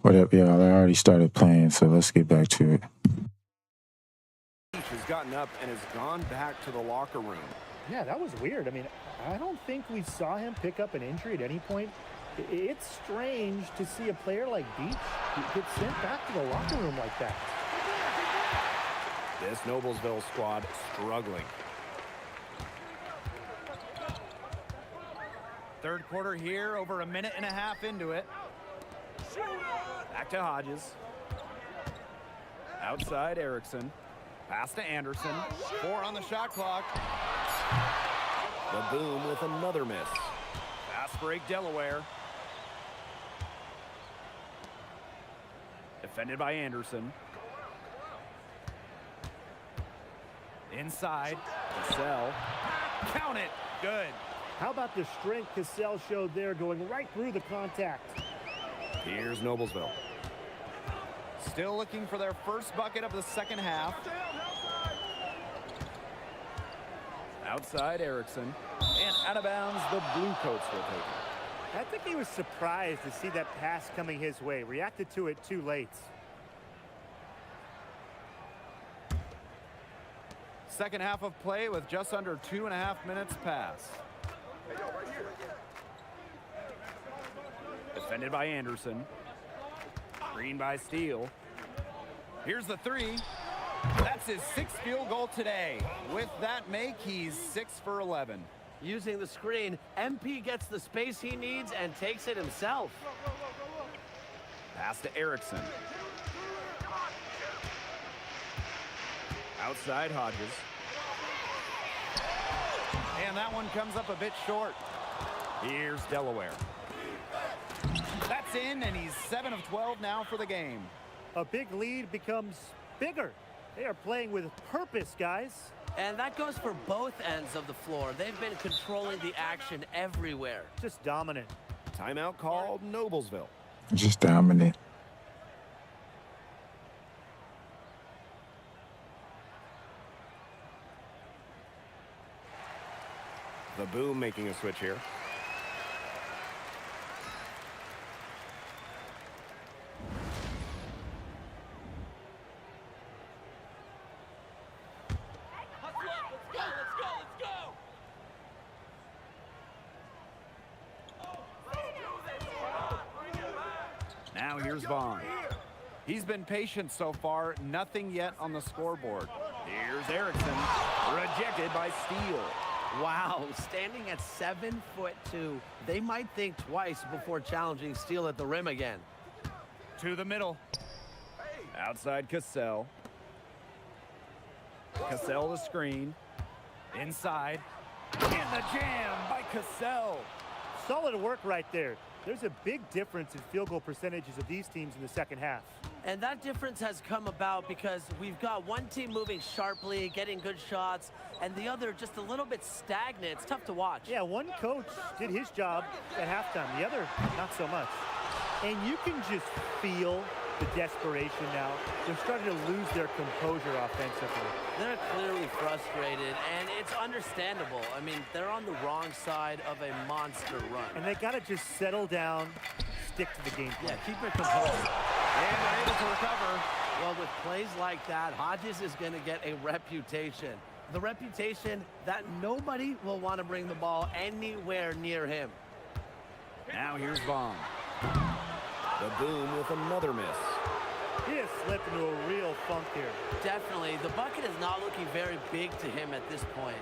What up, y'all? I already started playing, so let's get back to it. Has gotten up and has gone back to the locker room. Yeah, that was weird. I mean, I don't think we saw him pick up an injury at any point. It's strange to see a player like Beach get sent back to the locker room like that. This Noblesville squad struggling. Third quarter here, over a minute and a half into it. Back to Hodges. Outside Erickson. Pass to Anderson. 4 on the shot clock. The Boom with another miss. Fast break Delaware. Defended by Anderson. Inside. Cassell. Count it. Good. How about the strength Cassell showed there, going right through the contact? Here's Noblesville. Still looking for their first bucket of the second half. Outside Erickson. And out of bounds, the Blue Coats will take it. I think he was surprised to see that pass coming his way. Reacted to it too late. Second half of play with just under 2.5 minutes passed. Defended by Anderson. Green by Steele. Here's the three. That's his 6th field goal today. With that make, he's 6 for 11. Using the screen, MP gets the space he needs and takes it himself. Pass to Erickson. Outside Hodges. And that one comes up a bit short. Here's Delaware. That's in, and he's 7 of 12 now for the game. A big lead becomes bigger. They are playing with purpose, guys. And that goes for both ends of the floor. They've been controlling the action everywhere. Just dominant. Timeout called Noblesville. Just dominant. The Boom making a switch here. Now here's Vaughn. He's been patient so far. Nothing yet on the scoreboard. Here's Erickson. Rejected by Steele. Wow, standing at 7'2", they might think twice before challenging Steele at the rim again. To the middle. Outside Cassell. Cassell the screen. Inside. And the jam by Cassell. Solid work right there. There's a big difference in field goal percentages of these teams in the second half. And that difference has come about because we've got one team moving sharply, getting good shots, and the other just a little bit stagnant. It's tough to watch. Yeah, one coach did his job at halftime. The other, not so much. And you can just feel the desperation now. They're starting to lose their composure offensively. They're clearly frustrated, and it's understandable. I mean, they're on the wrong side of a monster run. And they got to just settle down, stick to the game plan. Yeah, keep it composed. And they're able to recover. Well, with plays like that, Hodges is going to get a reputation. The reputation that nobody will want to bring the ball anywhere near him. Now here's Vaughn. The Boom with another miss. He has slipped into a real funk here. Definitely. The bucket is not looking very big to him at this point.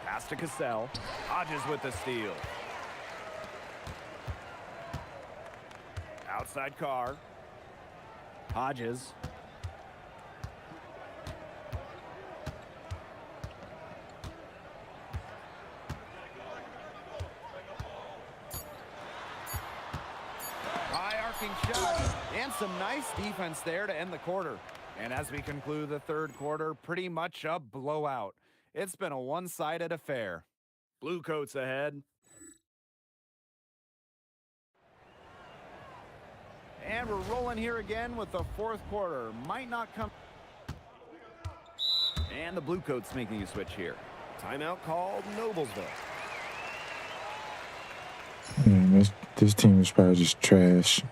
Pass to Cassell. Hodges with the steal. Outside Carr. Hodges. High arcing shot. And some nice defense there to end the quarter. And as we conclude the third quarter, pretty much a blowout. It's been a one-sided affair. Blue Coats ahead. And we're rolling here again with the fourth quarter. Might not come. And the Blue Coats making a switch here. Timeout called Noblesville. Man, this team is probably just trash.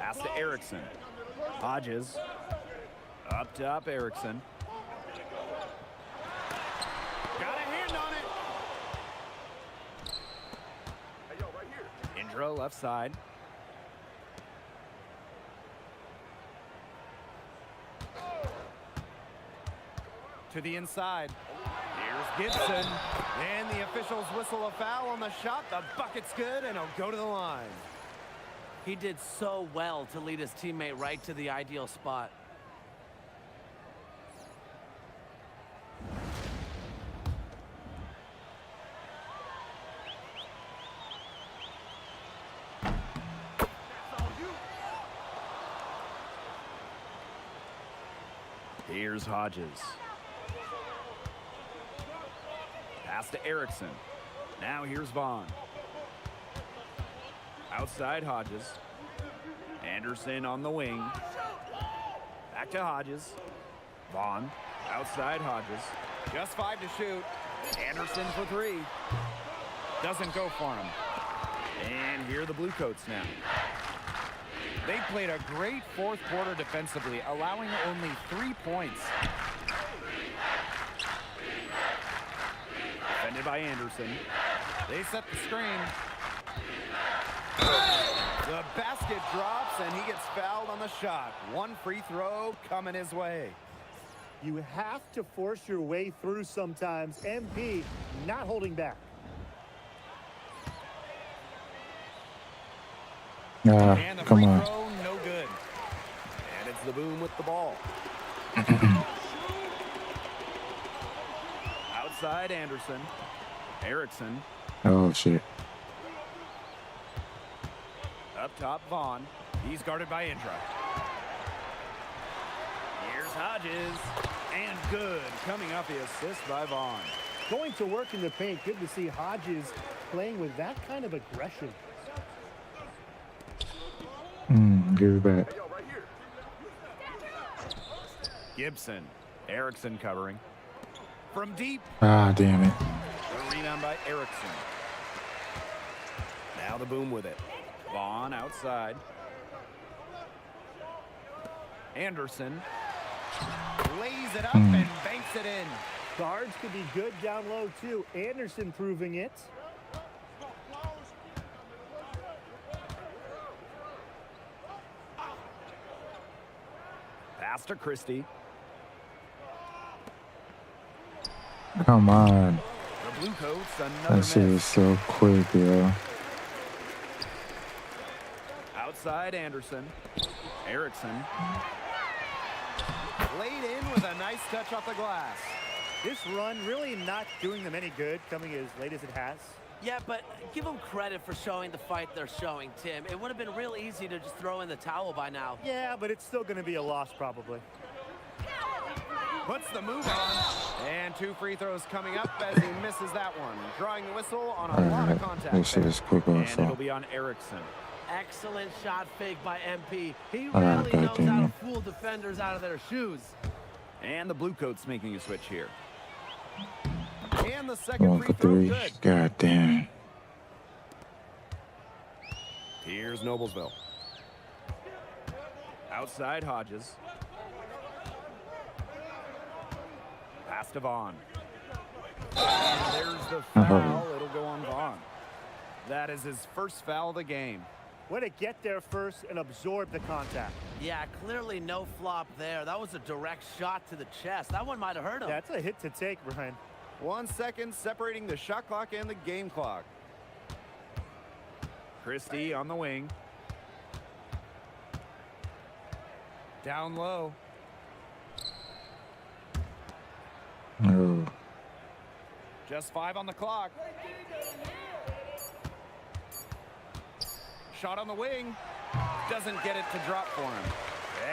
Pass to Erickson. Hodges. Up top, Erickson. Got a hand on it. Indra left side. To the inside. Here's Gibson. And the officials whistle a foul on the shot. The bucket's good, and he'll go to the line. He did so well to lead his teammate right to the ideal spot. Here's Hodges. Pass to Erickson. Now here's Vaughn. Outside Hodges. Anderson on the wing. Back to Hodges. Vaughn. Outside Hodges. Just 5 to shoot. Anderson for 3. Doesn't go for him. And here are the Bluecoats now. They played a great fourth quarter defensively, allowing only 3 points. Defended by Anderson. They set the screen. The basket drops, and he gets fouled on the shot. 1 free throw coming his way. You have to force your way through sometimes. MP not holding back. And the Come free on. throw, no good. And it's the Boom with the ball. Outside Anderson. Erickson. Oh, shit. Up top Vaughn. He's guarded by Indra. Here's Hodges. And good. Coming up the assist by Vaughn. Going to work in the paint. Good to see Hodges playing with that kind of aggression. Give it back. Gibson. Erickson covering. From deep, Ah, damn it. The rebound by Erickson. Now the Boom with it. Vaughn outside. Anderson. lays it up and banks it in. Guards could be good down low, too. Anderson proving it. Pass to Christie. Come on. The Bluecoats, another That shit is miss. so quick, yo. Outside Anderson. Erickson. Laid in with a nice touch off the glass. This run really not doing them any good, coming as late as it has. Yeah, but give them credit for showing the fight they're showing, Tim. It would have been real easy to just throw in the towel by now. Yeah, but it's still going to be a loss probably. Puts the move on. And 2 free throws coming up as he misses that one. Drawing the whistle on a lot of Alright, contact. this shit there. is quick And it'll also. be on Erickson. Excellent shot fake by MP. He Alright, really knows how to goddamn. fool defenders out of their shoes. And the Bluecoats making a switch here. And the second 1 free for throw 3. good. God damn. Here's Noblesville. Outside Hodges. Pass to Vaughn. And there's the foul. It'll go on Vaughn. That is his first foul of the game. Way to get there first and absorb the contact. Yeah, clearly no flop there. That was a direct shot to the chest. That one might have hurt him. That's a hit to take, Ryan. 1 second separating the shot clock and the game clock. Christie on the wing. Down low. Oh. Just 5 on the clock. Shot on the wing. Doesn't get it to drop for him.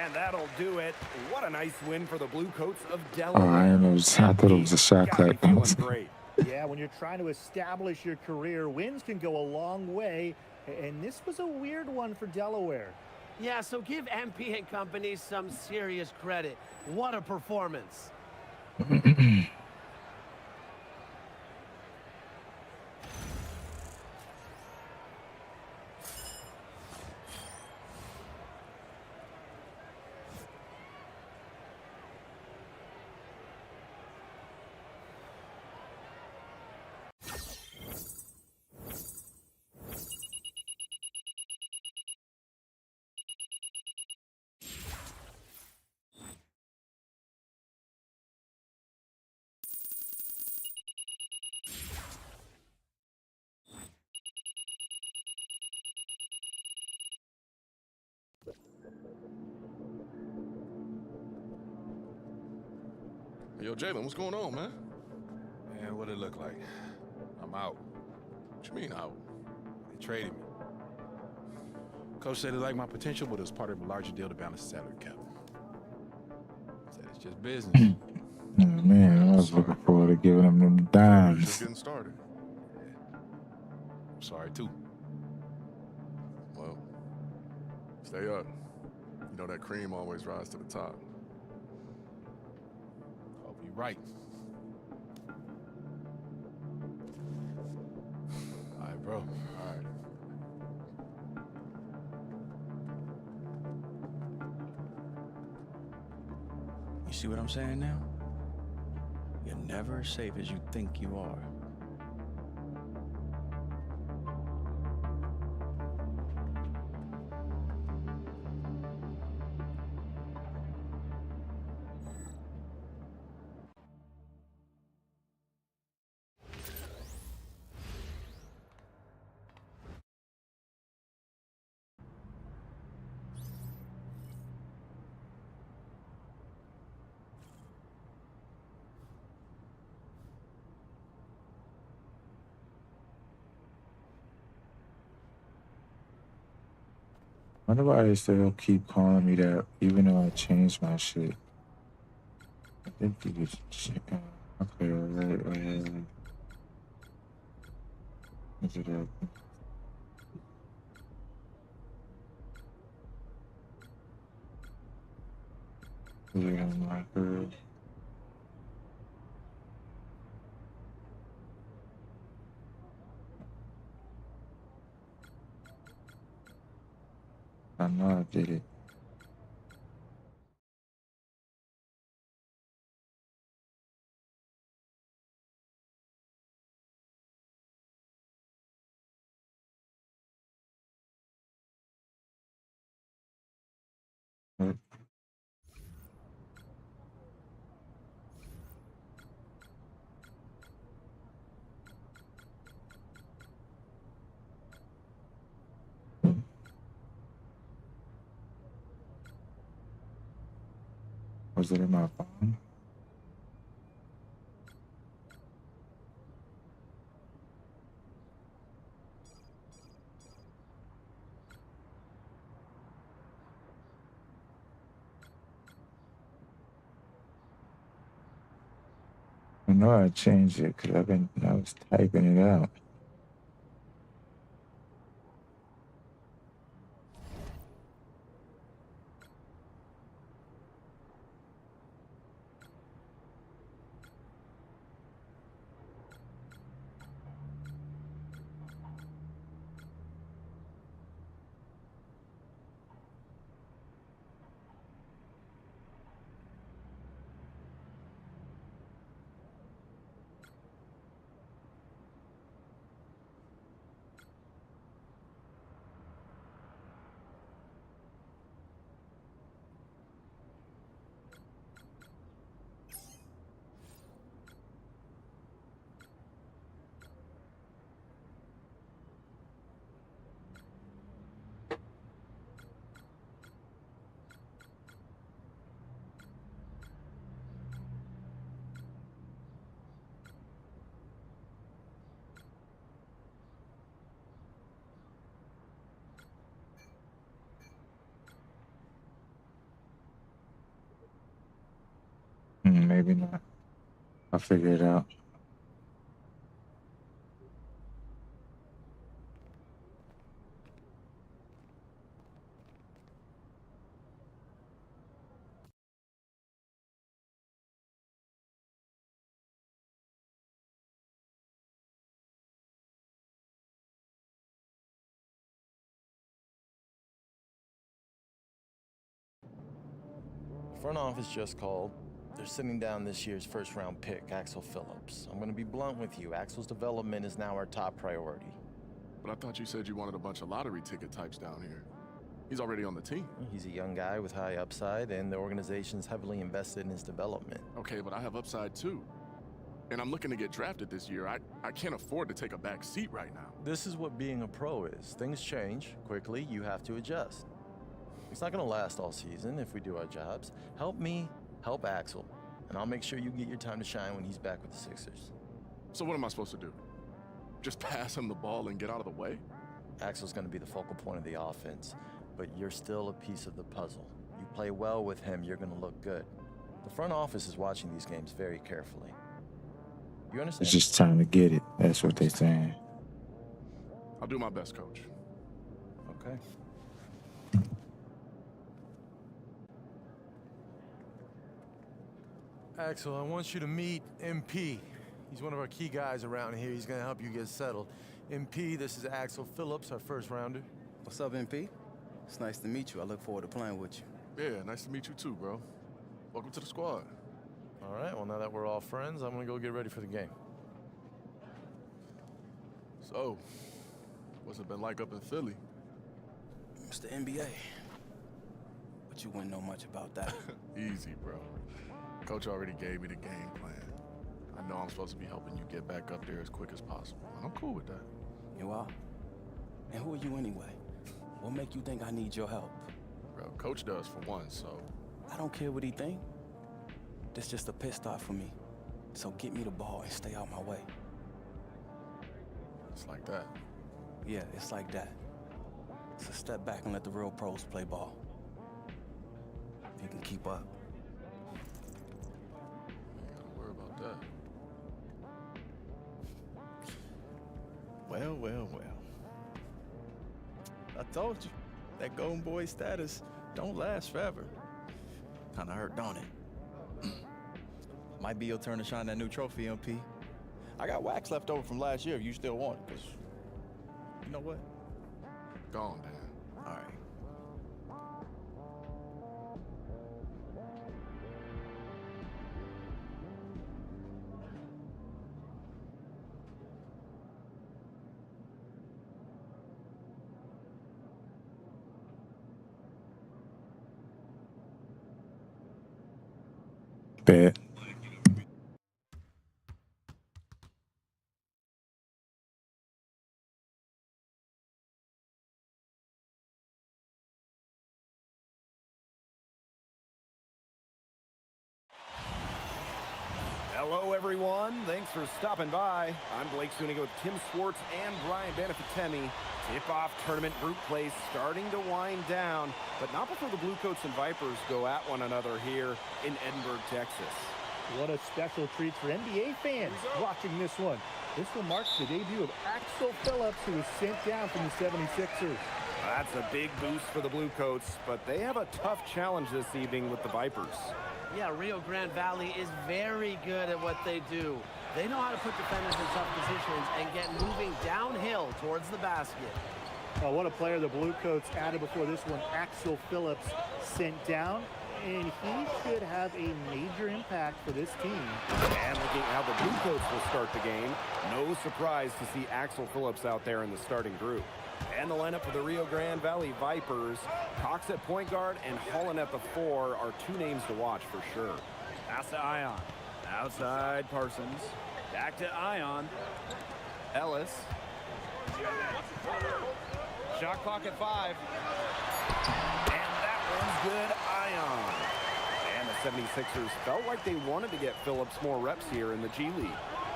And that'll do it. What a nice win for the Bluecoats of Oh, Delaware. I didn't know. I thought it was a shot Gotta be clock. feeling great. Yeah, when you're trying to establish your career, wins can go a long way. And this was a weird one for Delaware. Yeah, so give MP and company some serious credit. What a performance. Yo, Jalen, what's going on, man? Man, what it look like? I'm out. What you mean out? They traded me. Coach said they like my potential, but it's part of a larger deal to balance the salary cap. Said it's just business. Oh, man, I was looking forward to giving them them Just dimes. getting started. I'm sorry, too. Well, stay up. You know that cream always rises to the top. Hope you're right. All right, bro. All right. You see what I'm saying now? You're never as safe as you think you are. Wonder why they still keep calling me that, even though I changed my shit. I think you could okay, alright. Is it up? Is it on my girl? I know I did it. What? Was it in my phone? I know I changed it because I was typing it out. Maybe not. I'll figure it out. Front office just called. They're sitting down this year's first-round pick, Axel Phillips. I'm gonna be blunt with you. Axel's development is now our top priority. But I thought you said you wanted a bunch of lottery ticket types down here. He's already on the team. He's a young guy with high upside, and the organization's heavily invested in his development. Okay, but I have upside too. And I'm looking to get drafted this year. I can't afford to take a back seat right now. This is what being a pro is. Things change quickly. You have to adjust. It's not gonna last all season if we do our jobs. Help me, help Axel, And I'll make sure you get your time to shine when he's back with the Sixers. So what am I supposed to do? Just pass him the ball and get out of the way? Axel's going to be the focal point of the offense, but you're still a piece of the puzzle. You play well with him, you're going to look good. The front office is watching these games very carefully. You understand? It's just time to get it. That's what they're saying. I'll do my best, Coach. Okay. Axel, I want you to meet MP. He's one of our key guys around here. He's gonna help you get settled. MP, this is Axel Phillips, our first rounder. What's up, MP? It's nice to meet you. I look forward to playing with you. Yeah, nice to meet you too, bro. Welcome to the squad. All right, well, now that we're all friends, I'm gonna go get ready for the game. So, what's it been like up in Philly? It's the NBA. But you wouldn't know much about that. Easy, bro. Coach already gave me the game plan. I know I'm supposed to be helping you get back up there as quick as possible, and I'm cool with that. You are? And who are you anyway? What make you think I need your help? Bro, Coach does for one, so... I don't care what he think. This just a pit stop for me. So get me the ball and stay out my way. It's like that. Yeah, it's like that. So step back and let the real pros play ball. If you can keep up. Ain't gotta worry about that. Well, well, well. I told you, that Golden Boy status don't last forever. Kinda hurt, don't it? Might be your turn to shine that new trophy, MP. I got wax left over from last year if you still want it, because you know what? Go on, Dan. All right. Bet. Hello, everyone. Thanks for stopping by. I'm Blake Suniga with Tim Swartz and Brian Banafitemi. Tip-off tournament group play starting to wind down, but not before the Bluecoats and Vipers go at one another here in Edinburgh, Texas. What a special treat for NBA fans watching this one. This will mark the debut of Axel Phillips, who was sent down from the 76ers. That's a big boost for the Bluecoats, but they have a tough challenge this evening with the Vipers. Yeah, Rio Grande Valley is very good at what they do. They know how to put defenders in tough positions and get moving downhill towards the basket. Oh, what a player the Bluecoats added before this one. Axel Phillips sent down, and he should have a major impact for this team. And looking at how the Bluecoats will start the game, no surprise to see Axel Phillips out there in the starting group. And the lineup for the Rio Grande Valley Vipers, Cox at point guard and Holland at the 4 are two names to watch for sure. Pass to Ion. Outside Parsons. Back to Ion. Ellis. Shot clock at 5. And that one's good. Ion. And the 76ers felt like they wanted to get Phillips more reps here in the G League.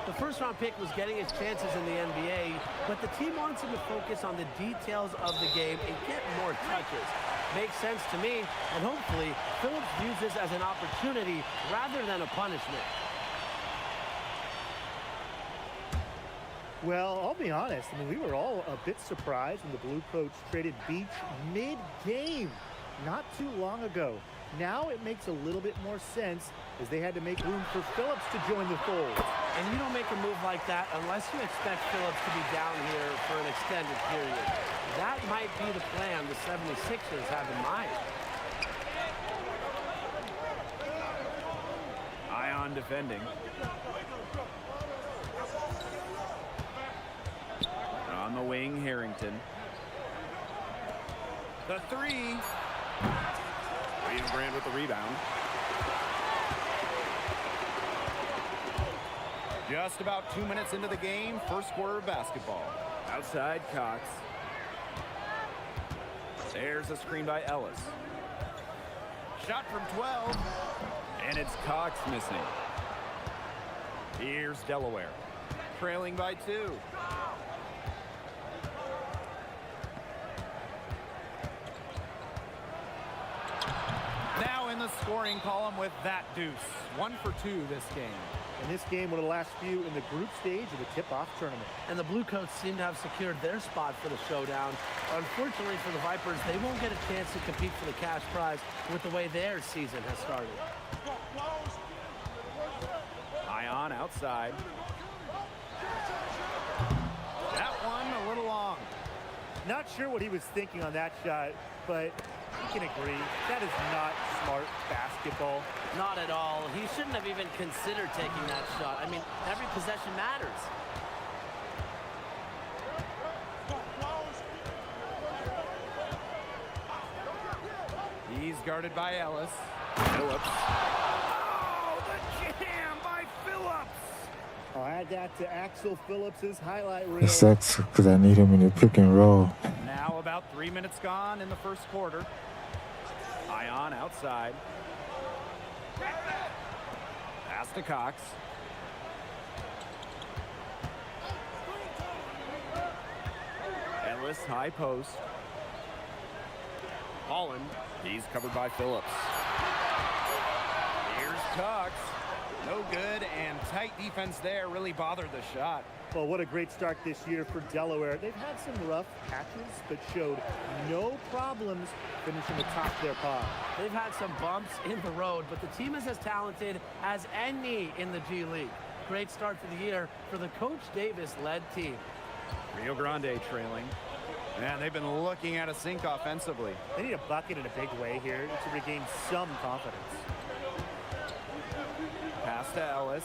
The first-round pick was getting his chances in the NBA, but the team wants him to focus on the details of the game and get more touches. Makes sense to me, and hopefully Phillips views this as an opportunity rather than a punishment. Well, I'll be honest. I mean, we were all a bit surprised when the Bluecoats traded Beach mid-game not too long ago. Now it makes a little bit more sense as they had to make room for Phillips to join the fold. And you don't make a move like that unless you expect Phillips to be down here for an extended period. That might be the plan the 76ers have in mind. Ion defending. On the wing, Harrington. The 3. Rio Grande with the rebound. Just about 2 minutes into the game, first quarter of basketball. Outside Cox. There's a screen by Ellis. Shot from 12. And it's Cox missing. Here's Delaware, trailing by 2. Now in the scoring column with that deuce. 1 for 2 this game. And this game, one of the last few in the group stage of the tip-off tournament. And the Bluecoats seem to have secured their spot for the showdown. Unfortunately for the Vipers, they won't get a chance to compete for the cash prize with the way their season has started. Ion outside. That one a little long. Not sure what he was thinking on that shot, but you can agree that is not smart basketball. Not at all. He shouldn't have even considered taking that shot. I mean, every possession matters. He's guarded by Ellis. Phillips. Oh, the jam by Phillips. I'll add that to Axel Phillips' highlight reel. It sucks because I need him in the pick and roll. Now about 3 minutes gone in the first quarter. Ion outside. Pass to Cox. Ellis high post. Holland. He's covered by Phillips. Here's Cox. No good, and tight defense there really bothered the shot. Well, what a great start this year for Delaware. They've had some rough patches, but showed no problems finishing atop their pod. They've had some bumps in the road, but the team is as talented as any in the G League. Great start to the year for the Coach Davis-led team. Rio Grande trailing. Man, they've been looking at a sink offensively. They need a bucket in a big way here to regain some confidence. Pass to Ellis.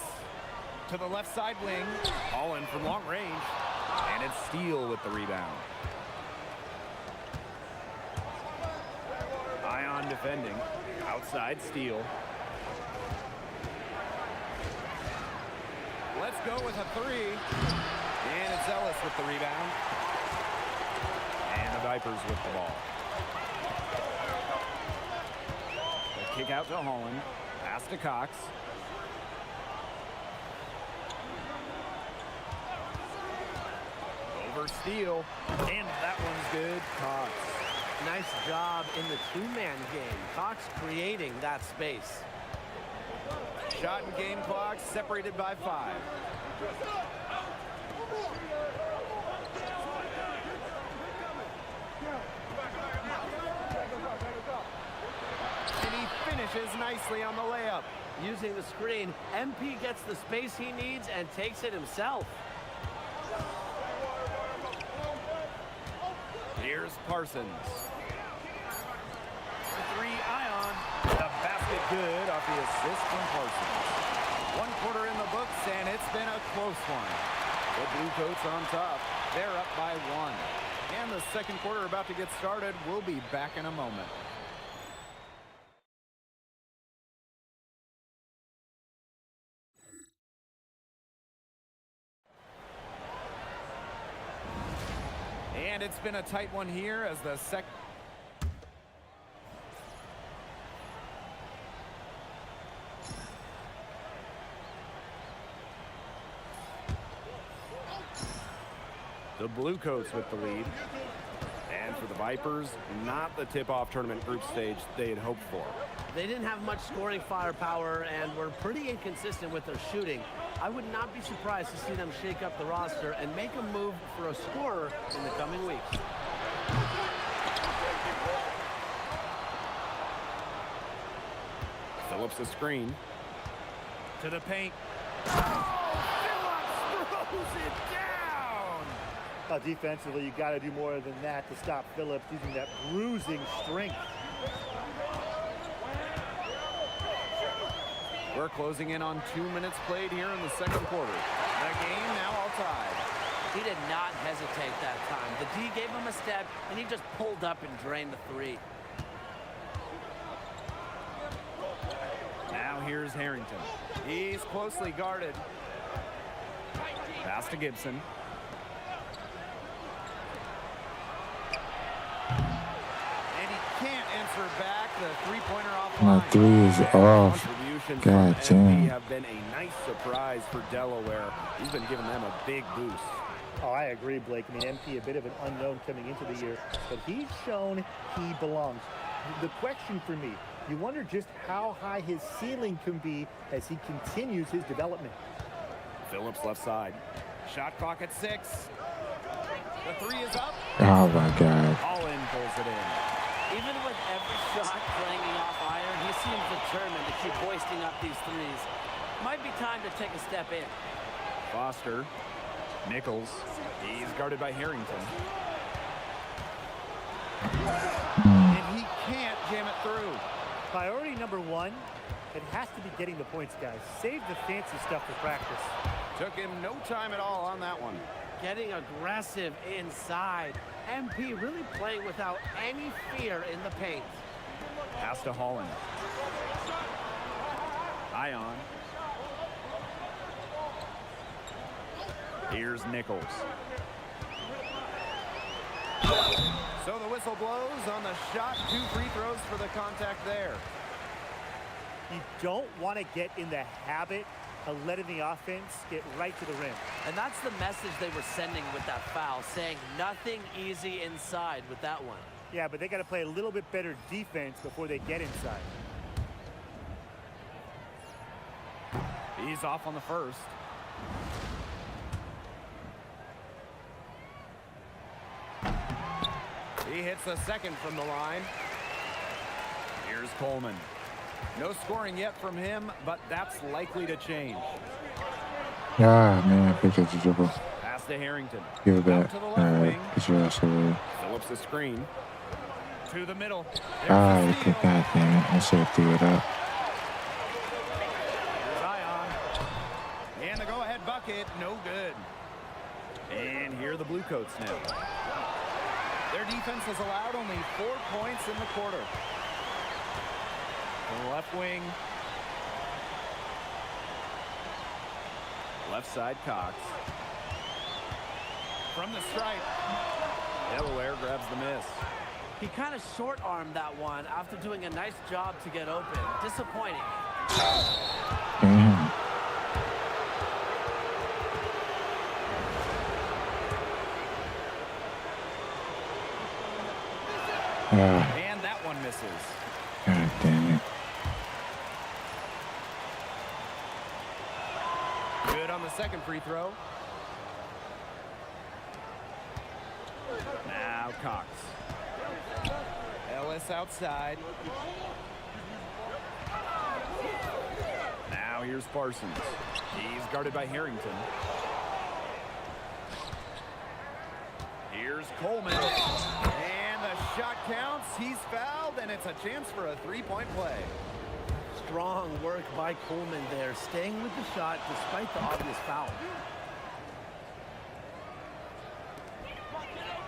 To the left side wing. Holland from long range. And it's Steele with the rebound. Ion defending. Outside Steele. Let's go with a 3. And it's Ellis with the rebound. And the Vipers with the ball. The kick out to Holland. Pass to Cox. Over Steele. And that one's good. Cox. Nice job in the two-man game. Cox creating that space. Shot and game clock separated by 5. And he finishes nicely on the layup. Using the screen, MP gets the space he needs and takes it himself. Here's Parsons. For 3, Ion. The basket good off the assist from Parsons. 1 quarter in the books, and it's been a close one. The Bluecoats on top. They're up by 1. And the second quarter about to get started. We'll be back in a moment. And it's been a tight one here as the second. The Bluecoats with the lead. And for the Vipers, not the tip-off tournament group stage they had hoped for. They didn't have much scoring firepower and were pretty inconsistent with their shooting. I would not be surprised to see them shake up the roster and make a move for a scorer in the coming weeks. Phillips a screen. To the paint. Phillips throws it down. Defensively, you got to do more than that to stop Phillips using that bruising strength. We're closing in on 2 minutes played here in the second quarter. The game now all tied. He did not hesitate that time. The D gave him a step, and he just pulled up and drained the 3. Now here's Harrington. He's closely guarded. Pass to Gibson. And he can't answer answer back. The three-pointer off My line. three is And off. contributions God from MP damn. have been a nice surprise for Delaware. He's been giving them a big boost. Oh, I agree, Blake. I mean, MP, a bit of an unknown coming into the year, but he's shown he belongs. The question for me, you wonder just how high his ceiling can be as he continues his development. Phillips left side. Shot clock at 6. The three is up. Oh my God. Holland pulls it in. Even with every shot clanging off iron, he seems determined to keep hoisting up these threes. Might be time to take a step in. Foster. Nichols. He's guarded by Harrington. And he can't jam it through. Priority number one, it has to be getting the points, guys. Save the fancy stuff for practice. Took him no time at all on that one. Getting aggressive inside. MP really playing without any fear in the paint. Pass to Holland. Ion. Here's Nichols. So the whistle blows on the shot. 2 free throws for the contact there. You don't want to get in the habit of letting the offense get right to the rim. And that's the message they were sending with that foul, saying nothing easy inside with that one. Yeah, but they got to play a little bit better defense before they get inside. He's off on the first. He hits a second from the line. Here's Coleman. No scoring yet from him, but that's likely to change. Ah, man, I picked up the dribble. Pass to Harrington. Give it Out back. to the All left right, wing. get your ass away. Phillips the screen. To the middle. There's Ah, the you steal. could, God damn it. I should have threw it up. Here's Ion. And the go-ahead bucket, no good. And here are the Bluecoats now. Their defense has allowed only 4 points in the quarter. From the left wing. Left side, Cox. From the stripe. Delaware grabs the miss. He kind of short-armed that one after doing a nice job to get open. Disappointing. Damn. Ah, And that one misses. God damn it. Good on the second free throw. Now Cox. Ellis outside. Now here's Parsons. He's guarded by Harrington. Here's Coleman. And the shot counts. He's fouled, and it's a chance for a three-point play. Strong work by Coleman there, staying with the shot despite the obvious foul.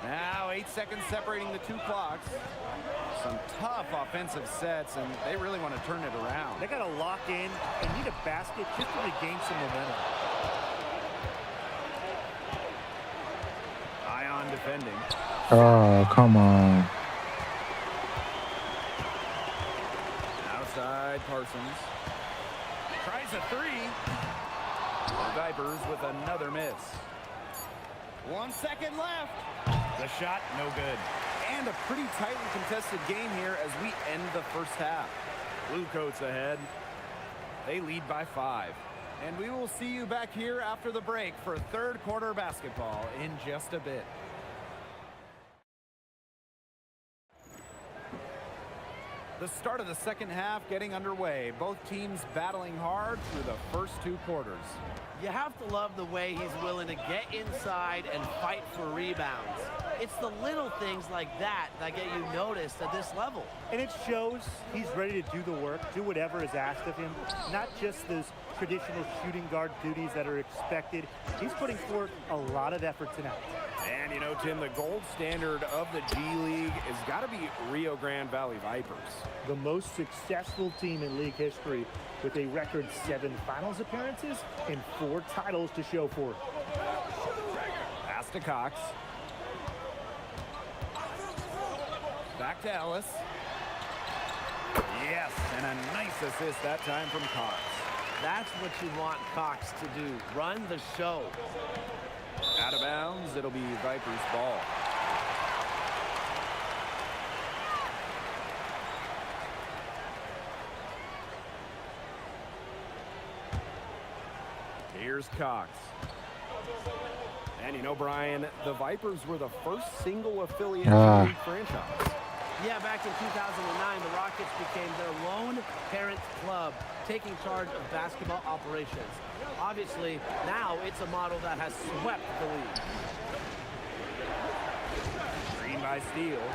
Now 8 seconds separating the two clocks. Some tough offensive sets, and they really want to turn it around. They got to lock in and need a basket just to regain some momentum. Ion defending. Oh, come on. Outside Parsons. Tries a three. The Vipers with another miss. 1 second left. The shot, no good. And a pretty tightly contested game here as we end the first half. Bluecoats ahead. They lead by 5. And we will see you back here after the break for third quarter basketball in just a bit. The start of the second half getting underway. Both teams battling hard through the first 2 quarters. You have to love the way he's willing to get inside and fight for rebounds. It's the little things like that that get you noticed at this level. And it shows he's ready to do the work, do whatever is asked of him, not just those traditional shooting guard duties that are expected. He's putting forth a lot of effort tonight. And, you know, Tim, the gold standard of the G League has got to be Rio Grande Valley Vipers. The most successful team in league history with a record 7 finals appearances and 4 titles to show for it. Pass to Cox. Back to Ellis. Yes, and a nice assist that time from Cox. That's what you want Cox to do. Run the show. Out of bounds, it'll be Vipers ball. Here's Cox. And you know, Brian, the Vipers were the first single-affiliate league franchise. Yeah, back in 2009, the Rockets became their lone parent club, taking charge of basketball operations. Obviously, now it's a model that has swept the league. Green by Steele.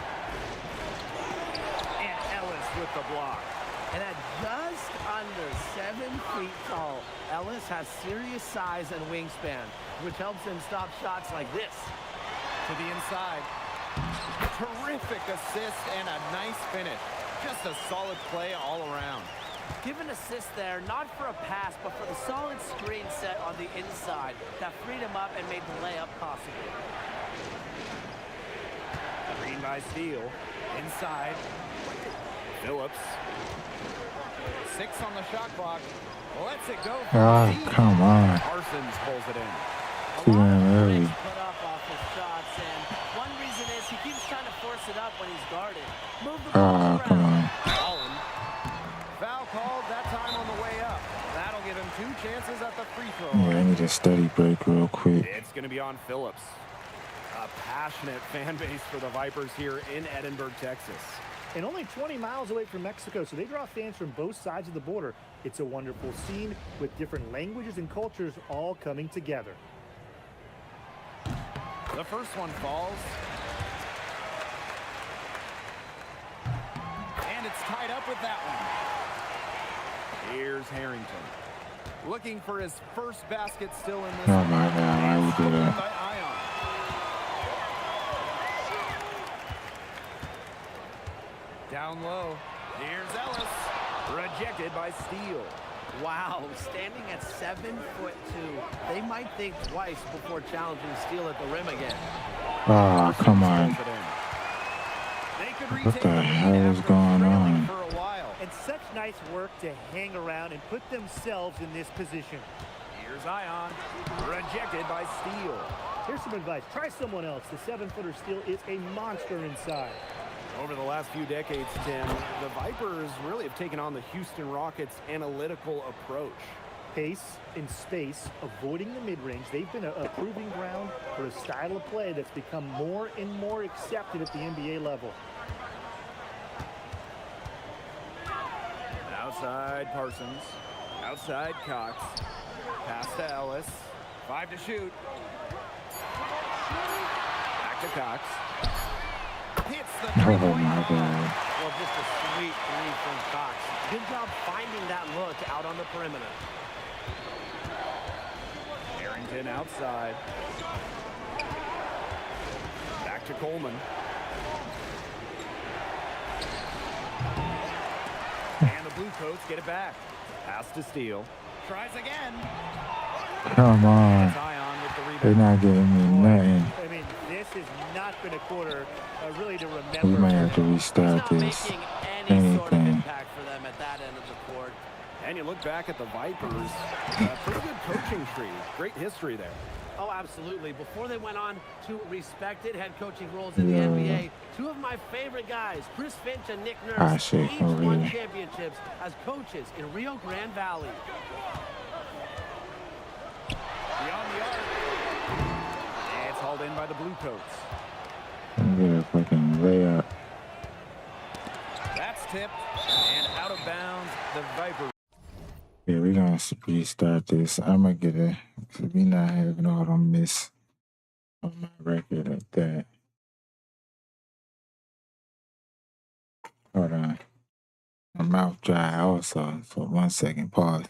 And Ellis with the block. And at just under 7 feet tall, Ellis has serious size and wingspan, which helps him stop shots like this. To the inside. Terrific assist and a nice finish. Just a solid play all around. Give an assist there, not for a pass, but for the solid screen set on the inside that freed him up and made the layup possible. Green by Steele. Inside. Phillips. 6 on the shot clock. Lets it go. Come on. Parsons pulls it in. Too damn early. Put up off his shots, and one reason is he keeps trying to force it up when he's guarded. Move the ball around. Come on. Allen. Foul called that time on the way up. That'll give him 2 chances at the free throw. Yeah, I need a study break real quick. It's going to be on Phillips. A passionate fan base for the Vipers here in Edinburgh, Texas. And only 20 miles away from Mexico, so they draw fans from both sides of the border. It's a wonderful scene with different languages and cultures all coming together. The first one falls. And it's tied up with that one. Here's Harrington. Looking for his first basket still in this Oh my God, why would you do that? by Ion. Down low. Here's Ellis. Rejected by Steele. Wow, standing at 7'2", they might think twice before challenging Steele at the rim again. Oh, come on. They could What retain the lead hell is after going trailing on? for a while. And such nice work to hang around and put themselves in this position. Here's Ion. Rejected by Steele. Here's some advice. Try someone else. The 7-footer Steele is a monster inside. Over the last few decades, Tim, the Vipers really have taken on the Houston Rockets' analytical approach. Pace and space, avoiding the mid-range. They've been a proving ground for a style of play that's become more and more accepted at the NBA level. Outside Parsons. Outside Cox. Pass to Ellis. 5 to shoot. Back to Cox. Hits the Oh three-point. my God. Well, just a sweet three from Cox. Good job finding that look out on the perimeter. Harrington outside. Back to Coleman. And the Blue Coats get it back. Pass to Steele. Tries again. Come on. Zion with the They're rebound. not getting me nothing. I mean, this has not been a quarter really to remember. We might have to He's restart not this. making any sort of Anything. impact for them at that end of the court. And you look back at the Vipers, pretty good coaching tree. Great history there. Oh, absolutely. Before they went on to respected head coaching roles in the Yeah. NBA, 2 of my favorite guys, Chris Finch and Nick Ah, Nurse, shit. each Oh, won really? championships as coaches in Rio Grande Valley. Beyond the arc. And it's hauled in by the Blue Coats. I'm gonna fucking layup. That's tipped and out of bounds. The Vipers. Yeah, we're gonna restart this. I'm gonna get a. Cause we not having all them miss on my record like that. Hold on. My mouth dry also. So 1 second, pause.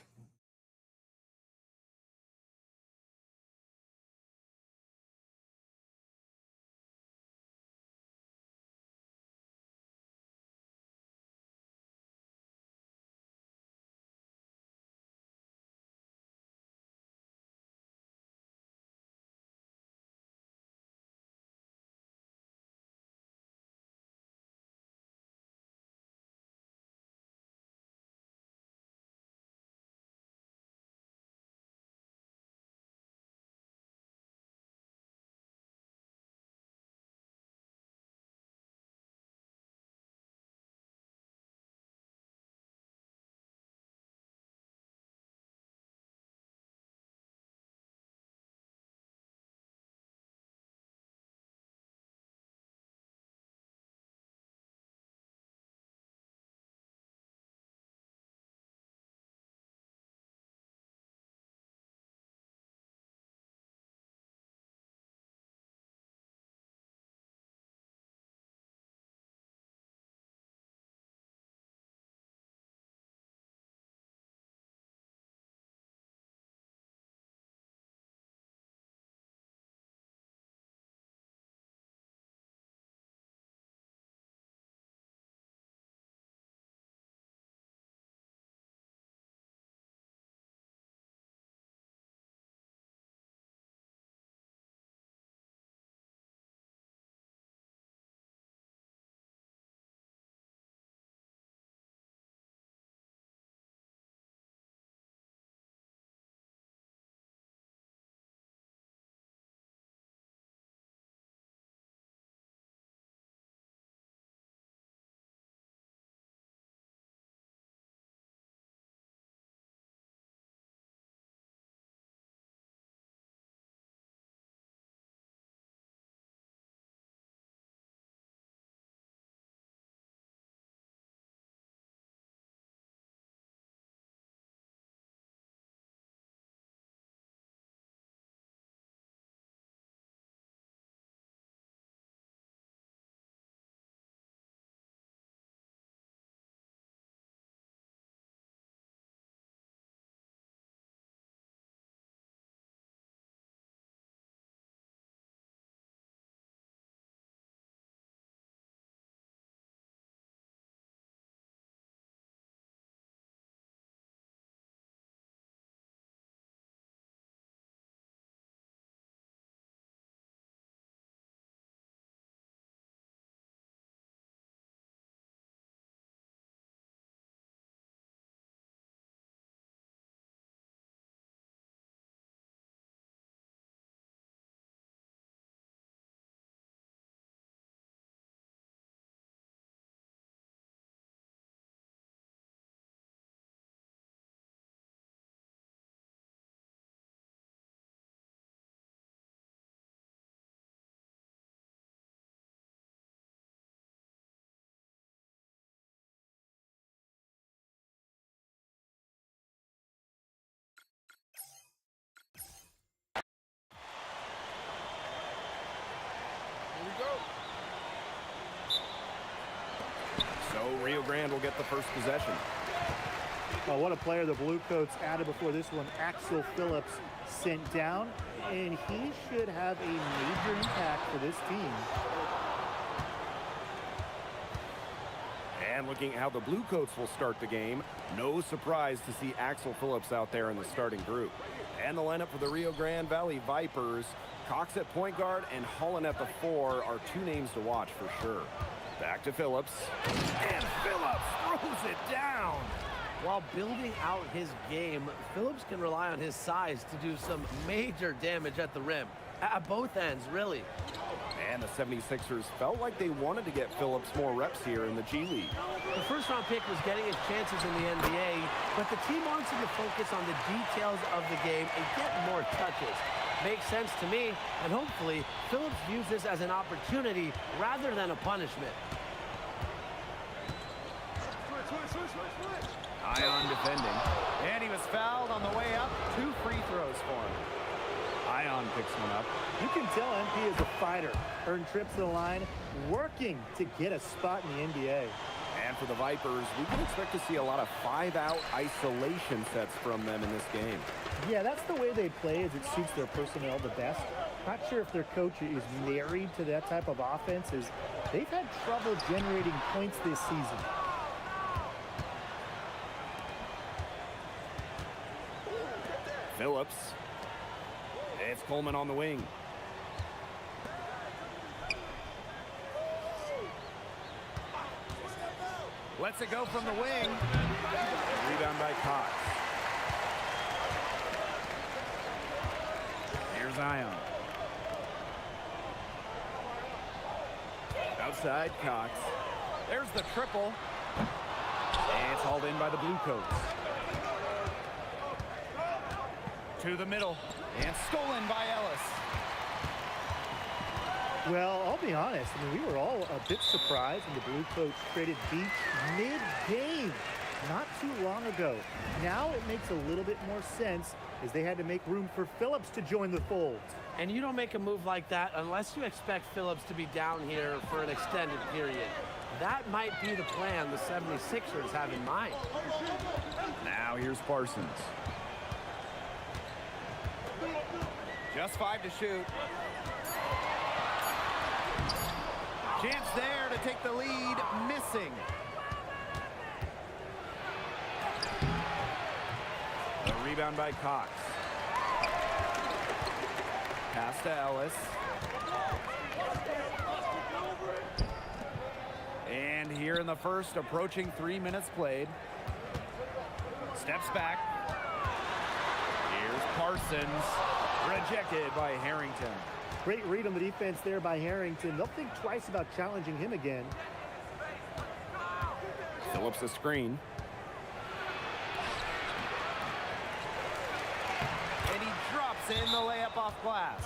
So Rio Grande will get the first possession. Well, what a player the Blue Coats added before this one. Axel Phillips sent down, and he should have a major impact for this team. And looking at how the Blue Coats will start the game, no surprise to see Axel Phillips out there in the starting group. And the lineup for the Rio Grande Valley Vipers, Cox at point guard and Holland at the 4 are two names to watch for sure. Back to Phillips. And Phillips throws it down. While building out his game, Phillips can rely on his size to do some major damage at the rim. At both ends, really. And the 76ers felt like they wanted to get Phillips more reps here in the G League. The first-round pick was getting his chances in the NBA, but the team wants him to focus on the details of the game and get more touches. Makes sense to me, and hopefully, Phillips views this as an opportunity rather than a punishment. Ion defending. And he was fouled on the way up. 2 free throws for him. Ion picks one up. You can tell MP is a fighter. Earned trips to the line, working to get a spot in the NBA. And for the Vipers, we can expect to see a lot of 5-out isolation sets from them in this game. Yeah, that's the way they play, as it suits their personnel the best. Not sure if their coach is married to that type of offense, as they've had trouble generating points this season. Phillips. It's Coleman on the wing. Lets it go from the wing. Rebound by Cox. Here's Ion. Outside, Cox. There's the triple. And it's hauled in by the Blue Coats. To the middle. And stolen by Ellis. Well, I'll be honest. I mean, we were all a bit surprised when the Blue Coats traded Beach mid-game not too long ago. Now it makes a little bit more sense, as they had to make room for Phillips to join the fold. And you don't make a move like that unless you expect Phillips to be down here for an extended period. That might be the plan the 76ers have in mind. Now here's Parsons. Just 5 to shoot. Chance there to take the lead. Missing. The rebound by Cox. Pass to Ellis. And here in the first, approaching 3 minutes played. Steps back. Here's Parsons. Rejected by Harrington. Great read on the defense there by Harrington. They'll think twice about challenging him again. Phillips a screen. And he drops in the layup off glass.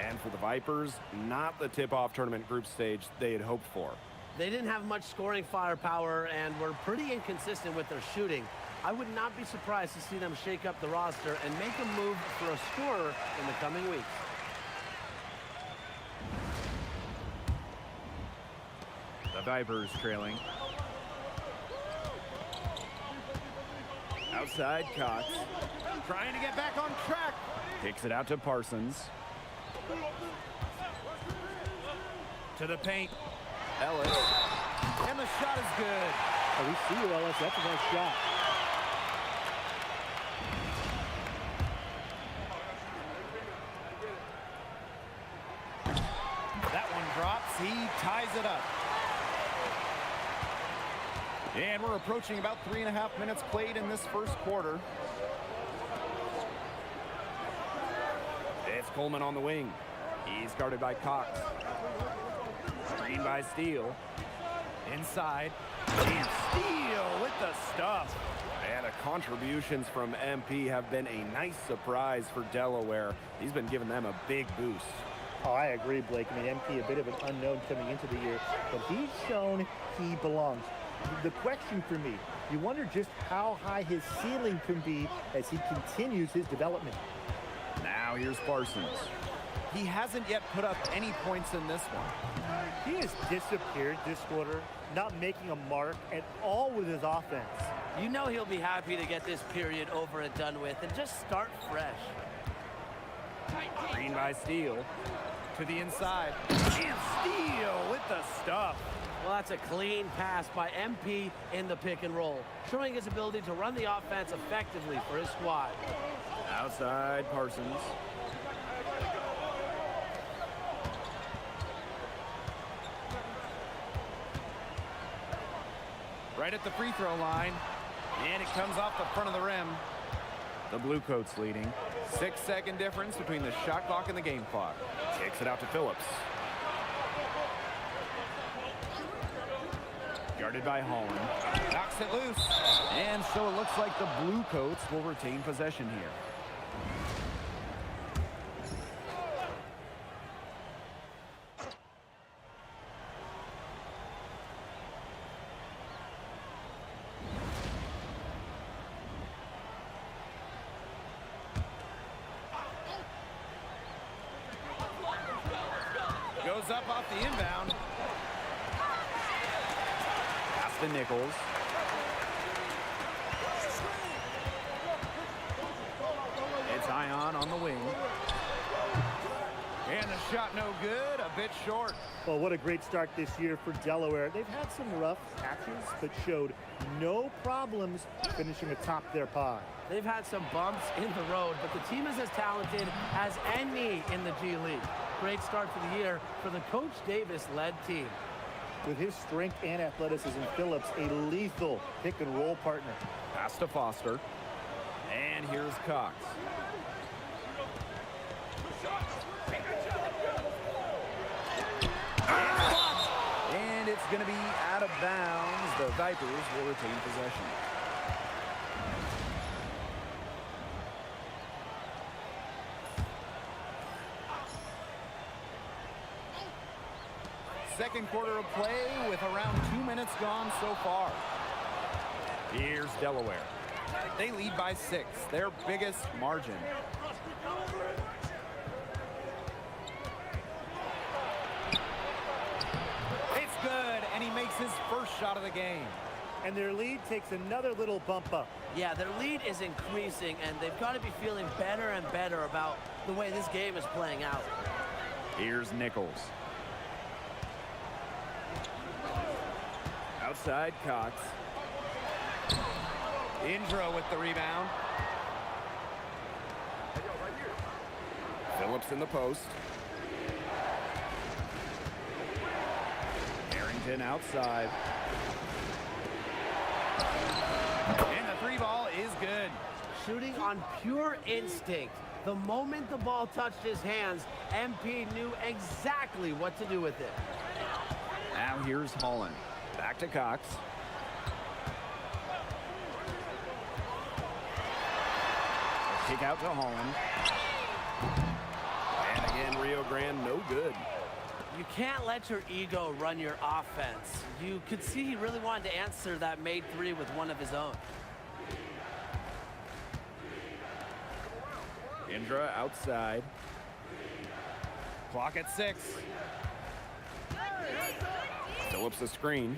And for the Vipers, not the tip-off tournament group stage they had hoped for. They didn't have much scoring firepower and were pretty inconsistent with their shooting. I would not be surprised to see them shake up the roster and make a move for a scorer in the coming weeks. The Vipers trailing. Outside, Cox. Trying to get back on track. Kicks it out to Parsons. To the paint. Ellis. And the shot is good. Oh, we see you, Ellis. That's a nice shot. That one drops. He ties it up. And we're approaching about 3.5 minutes played in this first quarter. It's Coleman on the wing. He's guarded by Cox. Screen by Steele. Inside. And Steele with the stuff. And the contributions from MP have been a nice surprise for Delaware. He's been giving them a big boost. Oh, I agree, Blake. I mean, MP a bit of an unknown coming into the year, but he's shown he belongs. The question for me, you wonder just how high his ceiling can be as he continues his development. Now here's Parsons. He hasn't yet put up any points in this one. He has disappeared this quarter, not making a mark at all with his offense. You know he'll be happy to get this period over and done with and just start fresh. Green by Steele. To the inside. And Steele with the stuff. Well, that's a clean pass by MP in the pick and roll, showing his ability to run the offense effectively for his squad. Outside Parsons. Right at the free throw line. And it comes off the front of the rim. The Bluecoats leading. 6-second difference between the shot clock and the game clock. Kicks it out to Phillips. Guarded by Holland. Knocks it loose. And so it looks like the Bluecoats will retain possession here. Goes up off the inbound. Pass to Nichols. It's Ion on the wing. And the shot no good, a bit short. Well, what a great start this year for Delaware. They've had some rough patches, but showed no problems finishing atop their pod. They've had some bumps in the road, but the team is as talented as any in the G League. Great start to the year for the Coach Davis-led team. With his strength and athleticism, Phillips a lethal pick-and-roll partner. Pass to Foster. And here's Cox. And it's going to be out of bounds. The Vipers will retain possession. Second quarter of play with around 2 minutes gone so far. Here's Delaware. They lead by 6, their biggest margin. It's good, and he makes his first shot of the game. And their lead takes another little bump up. Yeah, their lead is increasing, and they've got to be feeling better and better about the way this game is playing out. Here's Nichols. Outside Cox. Indra with the rebound. Phillips in the post. Harrington outside. And the three ball is good. Shooting on pure instinct. The moment the ball touched his hands, MP knew exactly what to do with it. Now here's Holland. Back to Cox. A kick out to Holland. And again, Rio Grande no good. You can't let your ego run your offense. You could see he really wanted to answer that made three with one of his own. Indra outside. Clock at 6. Phillips a screen.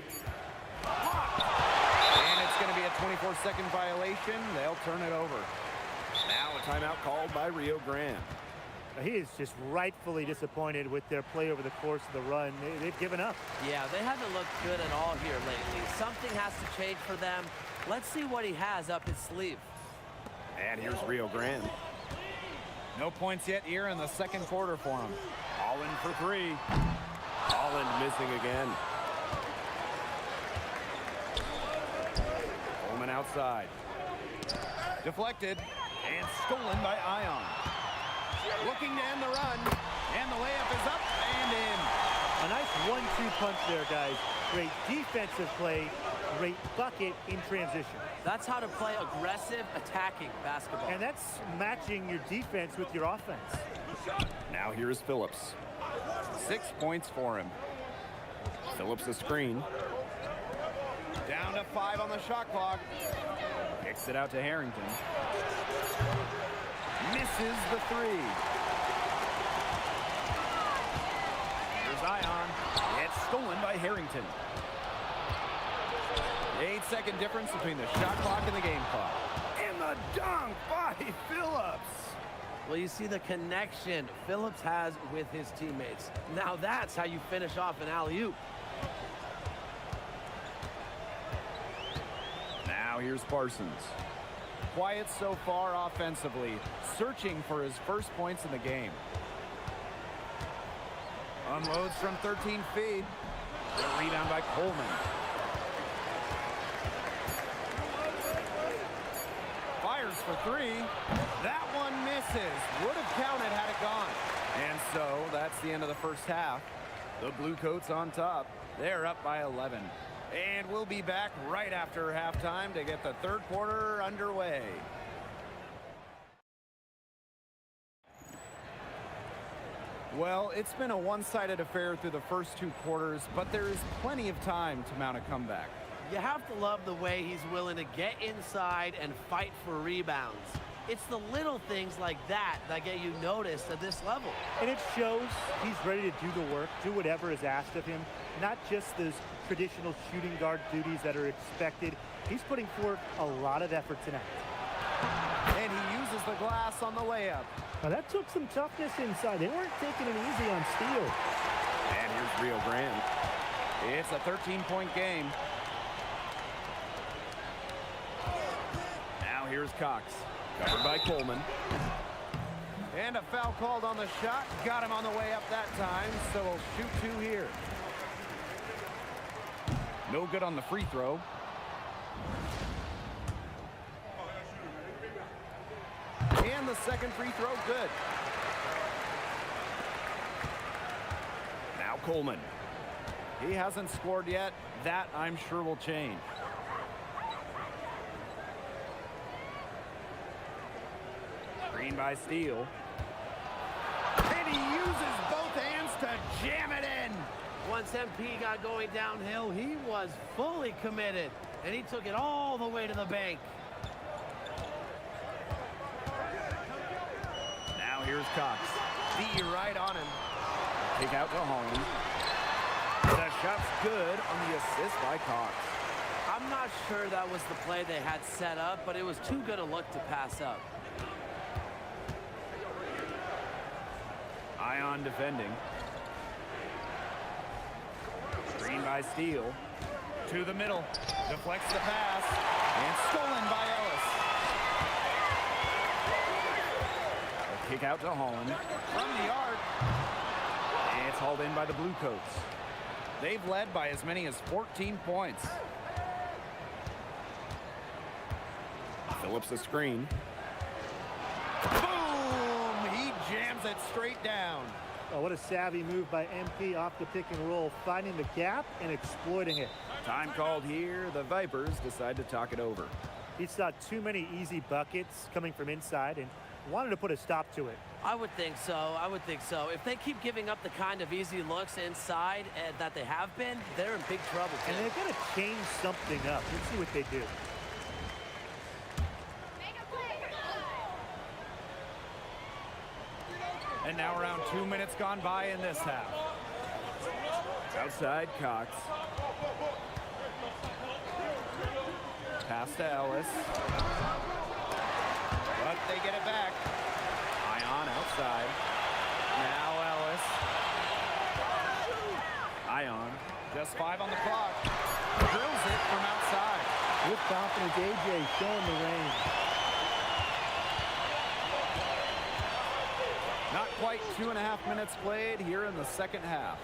And it's going to be a 24-second violation. They'll turn it over. Now a timeout called by Rio Grande. He is just rightfully disappointed with their play over the course of the run. They've given up. Yeah, they haven't looked good at all here lately. Something has to change for them. Let's see what he has up his sleeve. And here's Rio Grande. No points yet here in the second quarter for him. Holland for 3. Holland missing again. Coleman outside. Deflected and stolen by Ion. Looking to end the run. And the layup is up and in. A nice 1-2 punch there, guys. Great defensive play, great bucket in transition. That's how to play aggressive, attacking basketball. And that's matching your defense with your offense. Now here's Phillips. 6 points for him. Phillips a screen. Down to 5 on the shot clock. Kicks it out to Harrington. Misses the 3. Stolen by Harrington. 8-second difference between the shot clock and the game clock. And the dunk by Phillips. Well, you see the connection Phillips has with his teammates. Now that's how you finish off an alley-oop. Now here's Parsons. Quiet so far offensively, searching for his first points in the game. Unloads from 13 feet. The rebound by Coleman. Fires for three. That one misses. Would have counted had it gone. And so that's the end of the first half. The Bluecoats on top. They're up by 11. And we'll be back right after halftime to get the third quarter underway. Well, it's been a one-sided affair through the first two quarters, but there is plenty of time to mount a comeback. You have to love the way he's willing to get inside and fight for rebounds. It's the little things like that that get you noticed at this level. And it shows he's ready to do the work, do whatever is asked of him, not just those traditional shooting guard duties that are expected. He's putting forth a lot of effort tonight. And he uses the glass on the layup. Now that took some toughness inside. They weren't taking it easy on Steele. And here's Rio Grande. It's a 13-point game. Now here's Cox. Covered by Coleman. And a foul called on the shot. Got him on the way up that time, so we'll shoot two here. No good on the free throw. And the second free throw, good. Now Coleman. He hasn't scored yet. That, I'm sure, will change. Screen by Steele. And he uses both hands to jam it in. Once MP got going downhill, he was fully committed, and he took it all the way to the bank. Now here's Cox. Be right on him. Kick out to Holland. The shot's good on the assist by Cox. I'm not sure that was the play they had set up, but it was too good a look to pass up. Ion defending. Screen by Steele. To the middle. Deflects the pass. And stolen by Ellis. A kick out to Holland. From the arc. And it's hauled in by the Bluecoats. They've led by as many as 14 points. Phillips a screen. Boom! He jams it straight down. Oh, what a savvy move by MP off the pick and roll, finding the gap and exploiting it. Time called here. The Vipers decide to talk it over. He saw too many easy buckets coming from inside and wanted to put a stop to it. I would think so. I would think so. If they keep giving up the kind of easy looks inside that they have been, they're in big trouble. And they've got to change something up. Let's see what they do. And now around 2 minutes gone by in this half. Outside, Cox. Pass to Ellis. But they get it back. Ion outside. Now Ellis. Ion. Just 5 on the clock. Drills it from outside. With confidence, AJ showing the range. Not quite 2.5 minutes played here in the second half.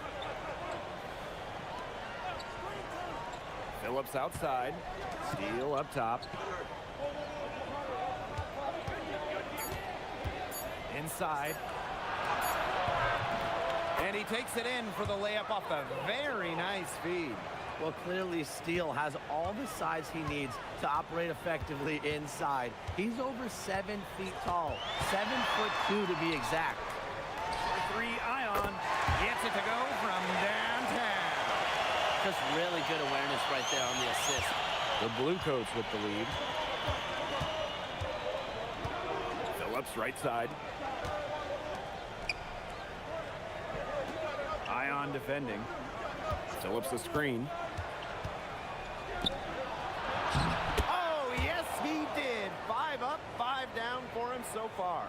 Phillips outside. Steele up top. Inside. And he takes it in for the layup off a very nice feed. Well, clearly Steele has all the size he needs to operate effectively inside. He's over 7 feet tall, 7'2" to be exact. For 3, Ion gets it to go from downtown. Just really good awareness right there on the assist. The Bluecoats with the lead. Phillips right side. Ion defending. Phillips a screen. Oh, yes, he did. 5 up, 5 down for him so far.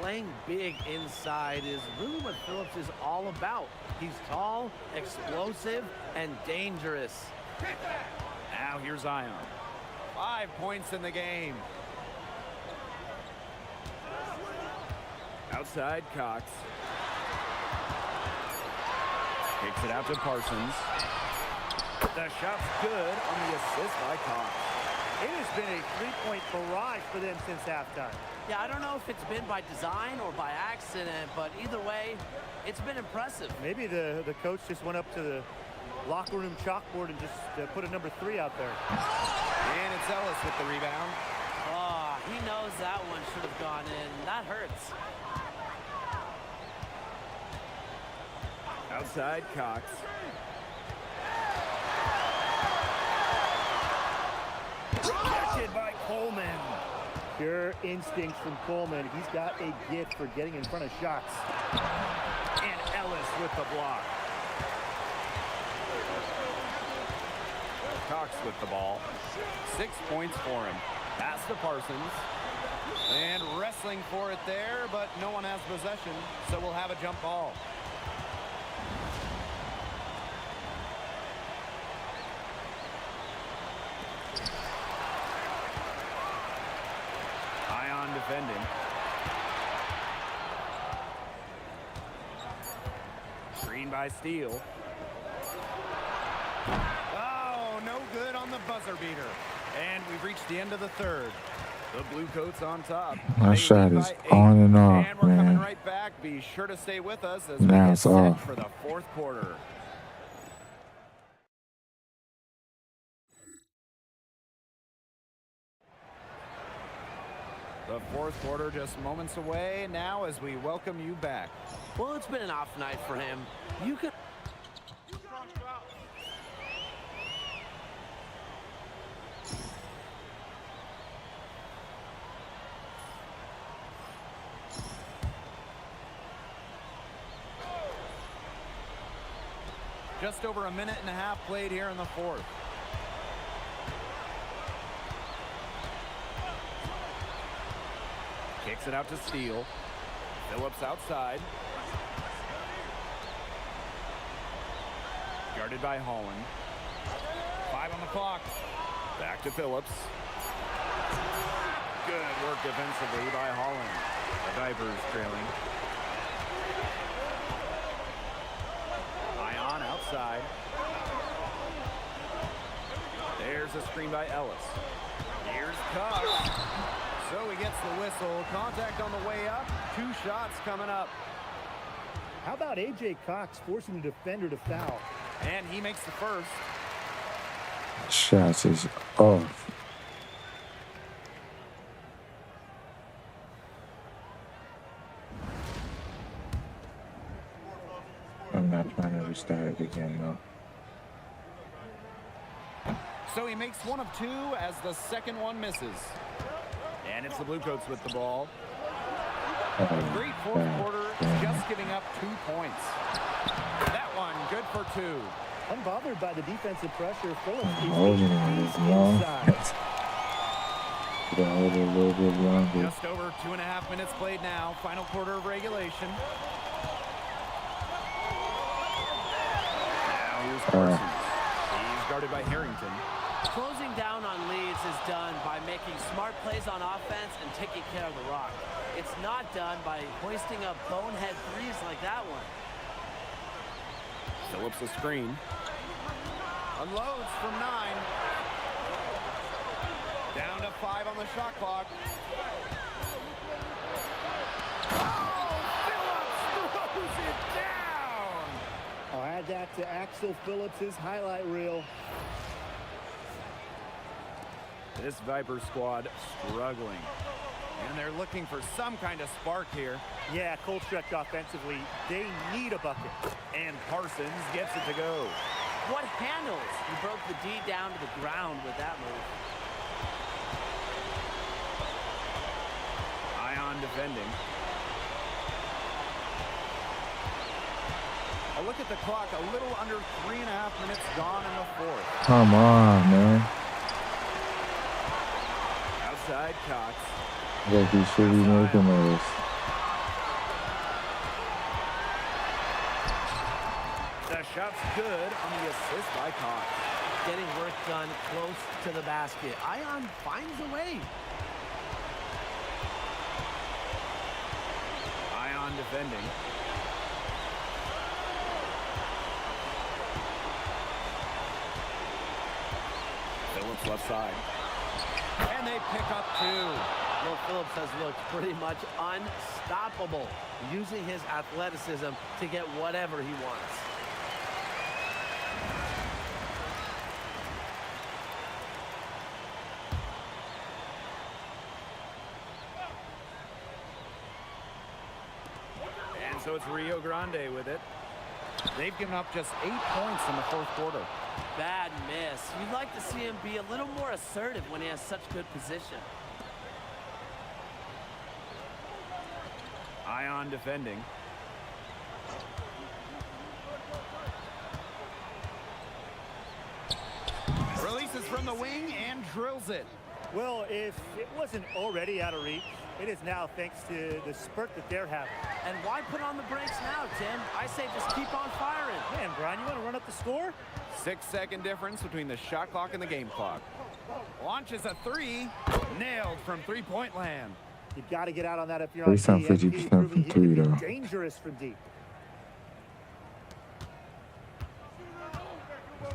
Playing big inside is really what Phillips is all about. He's tall, explosive, and dangerous. Now here's Zion. 5 points in the game. Outside Cox. Kicks it out to Parsons. The shot's good on the assist by Cox. It has been a three-point barrage for them since halftime. Yeah, I don't know if it's been by design or by accident, but either way, it's been impressive. Maybe the coach just went up to the locker room chalkboard and just put a number 3 out there. And it's Ellis with the rebound. Oh, he knows that one should have gone in. That hurts. Outside Cox. Rejected by Coleman. Pure instincts from Coleman. He's got a gift for getting in front of shots. And Ellis with the block. Cox with the ball. 6 points for him. Pass to Parsons. And wrestling for it there, but no one has possession, so we'll have a jump ball. Ion defending. Screen by Steele. Oh, no good on the buzzer beater. And we've reached the end of the third. The Blue Coats on top. My They shot lead is by 8. on and off, And we're coming man. right back. Be sure to stay with us as Now we get it's set off. for the fourth quarter. The fourth quarter just moments away now as we welcome you back. Well, it's been an off night for him. You could... Just over a minute and a half played here in the fourth. Kicks it out to Steele. Phillips outside. Guarded by Holland. 5 on the clock. Back to Phillips. Good work defensively by Holland. The Vipers trailing. Ion outside. There's a screen by Ellis. Here's Cox. So he gets the whistle. Contact on the way up. 2 shots coming up. How about A.J. Cox forcing the defender to foul? And he makes the first. Shots is off. I'm not trying to restart it again, though. So he makes 1 of 2 as the second one misses. And it's the Blue Coats with the ball. Great fourth quarter, just giving up 2 points. That one, good for 2. Unbothered by the defensive pressure, Phillips is Holding it is long. inside. Hold it a little bit longer. Just over 2.5 minutes played now. Final quarter of regulation. Now here's Parsons. He's guarded by Harrington. Closing down on leads is done by making smart plays on offense and taking care of the rock. It's not done by hoisting up bonehead threes like that one. Phillips a screen. Unloads from 9. Down to 5 on the shot clock. Oh, Phillips throws it down. I'll add that to Axel Phillips' highlight reel. This Viper squad struggling. And they're looking for some kind of spark here. Yeah, Colstrek offensively, they need a bucket. And Parsons gets it to go. What handles? He broke the D down to the ground with that move. Ion defending. A look at the clock, a little under 3.5 minutes gone in the fourth. Come on, man. Outside Cox. Like he should be making those. The shot's good on the assist by Cox. Getting work done close to the basket. Ion finds a way. Ion defending. Phillips left side. And they pick up two. Will Phillips has looked pretty much unstoppable, using his athleticism to get whatever he wants. And so it's Rio Grande with it. They've given up just 8 points in the fourth quarter. Bad miss. You'd like to see him be a little more assertive when he has such good position. Ion defending. Releases from the wing and drills it. Well, if it wasn't already out of reach, it is now thanks to the spurt that they're having. And why put on the brakes now, Tim? I say just keep on firing. Man, Brian, you want to run up the score? 6-second difference between the shot clock and the game clock. Launches a three. Nailed from three-point land. You got to get out on that if you're They on sound DMP, 50% proving from he three, can be though. dangerous from deep.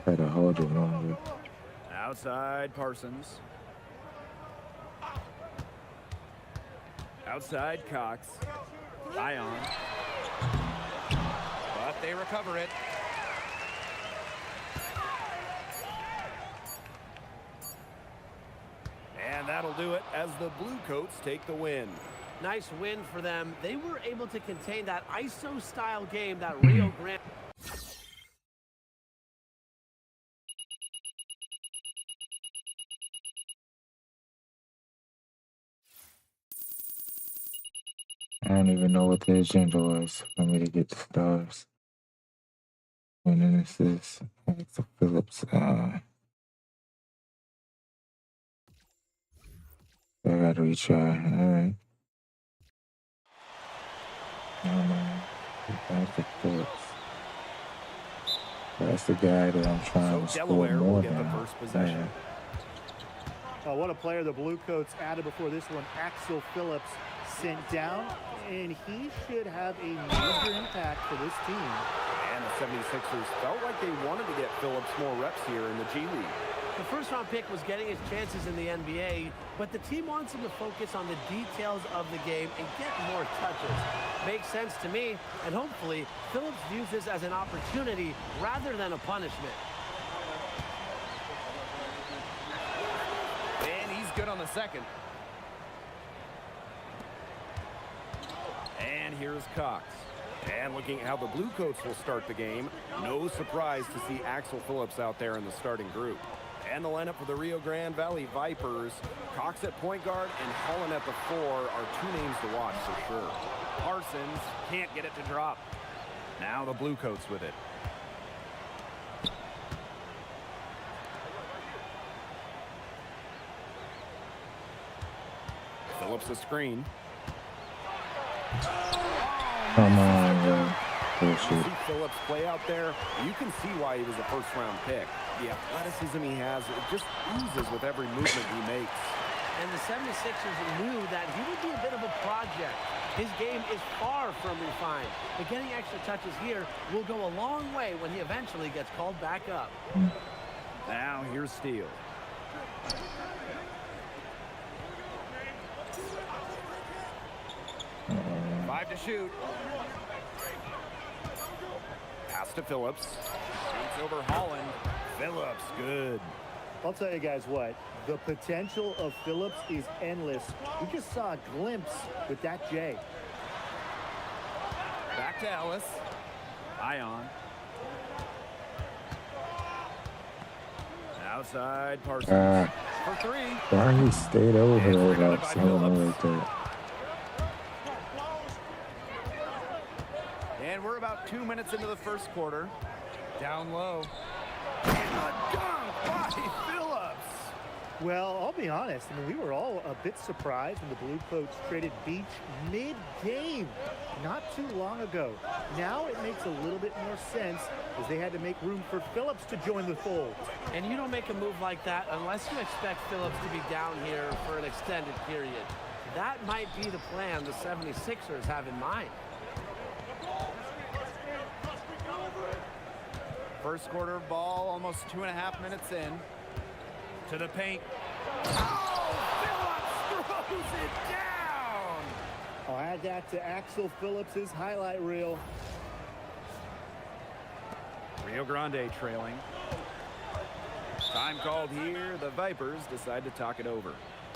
Try to hold it longer. Outside Parsons. Outside Cox. Ion. But they recover it. And that'll do it as the Blue Coats take the win. Nice win for them. They were able to contain that ISO-style game that Rio Grande... I don't even know what the agenda was for me to get the stars. And then this is Axel Phillips. I gotta retry. Alright. Axel Phillips. That's the guy that I'm trying to So score Delaware more will get the than. first possession. What a player the Blue Coats added before this one. Axel Phillips sent down, and he should have a major impact for this team. And the 76ers felt like they wanted to get Phillips more reps here in the G League. The first-round pick was getting his chances in the NBA, but the team wants him to focus on the details of the game and get more touches. Makes sense to me, and hopefully Phillips views this as an opportunity rather than a punishment. And he's good on the second. And here's Cox. And looking at how the Blue Coats will start the game, no surprise to see Axel Phillips out there in the starting group. And the lineup for the Rio Grande Valley Vipers, Cox at point guard and Holland at the 4 are two names to watch for sure. Parsons can't get it to drop. Now the Blue Coats with it. Phillips a screen. Come on, bro. You Bullshit. see Phillips play out there, you can see why he was a first-round pick. The athleticism he has, it just oozes with every movement he makes. And the 76ers knew that he would be a bit of a project. His game is far from refined, but getting extra touches here will go a long way when he eventually gets called back up. Now here's Steele. Five to shoot. Pass to Phillips. Shoots over Holland. Phillips, good. I'll tell you guys what, the potential of Phillips is endless. We just saw a glimpse with that J. Back to Ellis. Ion. Outside Parsons. For three. Why he stayed over there without someone like that? And we're about 2 minutes into the first quarter. Down low. And a dunk by Phillips. Well, I'll be honest. I mean, we were all a bit surprised when the Blue Coats traded Beach mid-game not too long ago. Now it makes a little bit more sense as they had to make room for Phillips to join the fold. And you don't make a move like that unless you expect Phillips to be down here for an extended period. That might be the plan the 76ers have in mind. First quarter ball, almost 2.5 minutes in. To the paint. Oh, Phillips throws it down. I'll add that to Axel Phillips' highlight reel. Rio Grande trailing. Time called here. The Vipers decide to talk it over.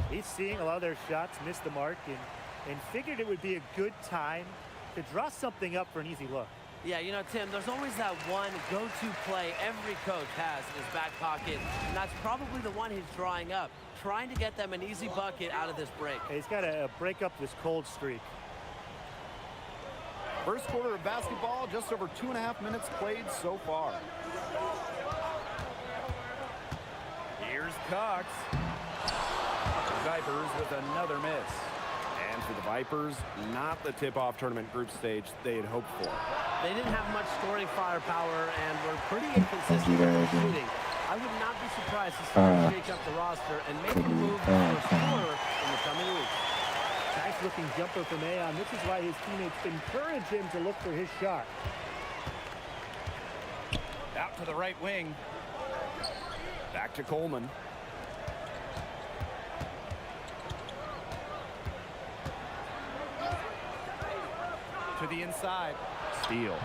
He's seeing a lot of their shots miss the mark and figured it would be a good time to draw something up for an easy look. Yeah, you know, Tim, there's always that one go-to play every coach has in his back pocket, and that's probably the one he's drawing up, trying to get them an easy bucket out of this break. He's got to break up this cold streak. First quarter of basketball, just over 2.5 minutes played so far. Here's Cox. The Vipers with another miss. And for the Vipers, not the tip-off tournament group stage they had hoped for. They didn't have much scoring firepower and were pretty inconsistent with their shooting. I would not be surprised to see them shake up the roster and make a move for a scorer in the coming weeks. Nice looking jumper from Aon. This is why his teammates encourage him to look for his shot. Out to the right wing. Back to Coleman. To the inside. Steele.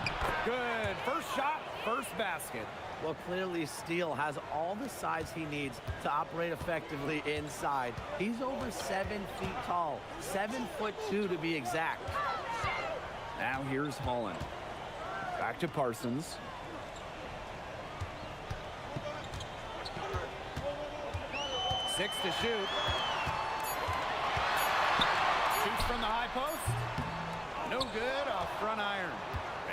Good. First shot, first basket. Well, clearly Steele has all the size he needs to operate effectively inside. He's over 7 feet tall, 7'2" to be exact. Now here's Holland. Back to Parsons. Six to shoot. Shoots from the high post. No good, off front iron.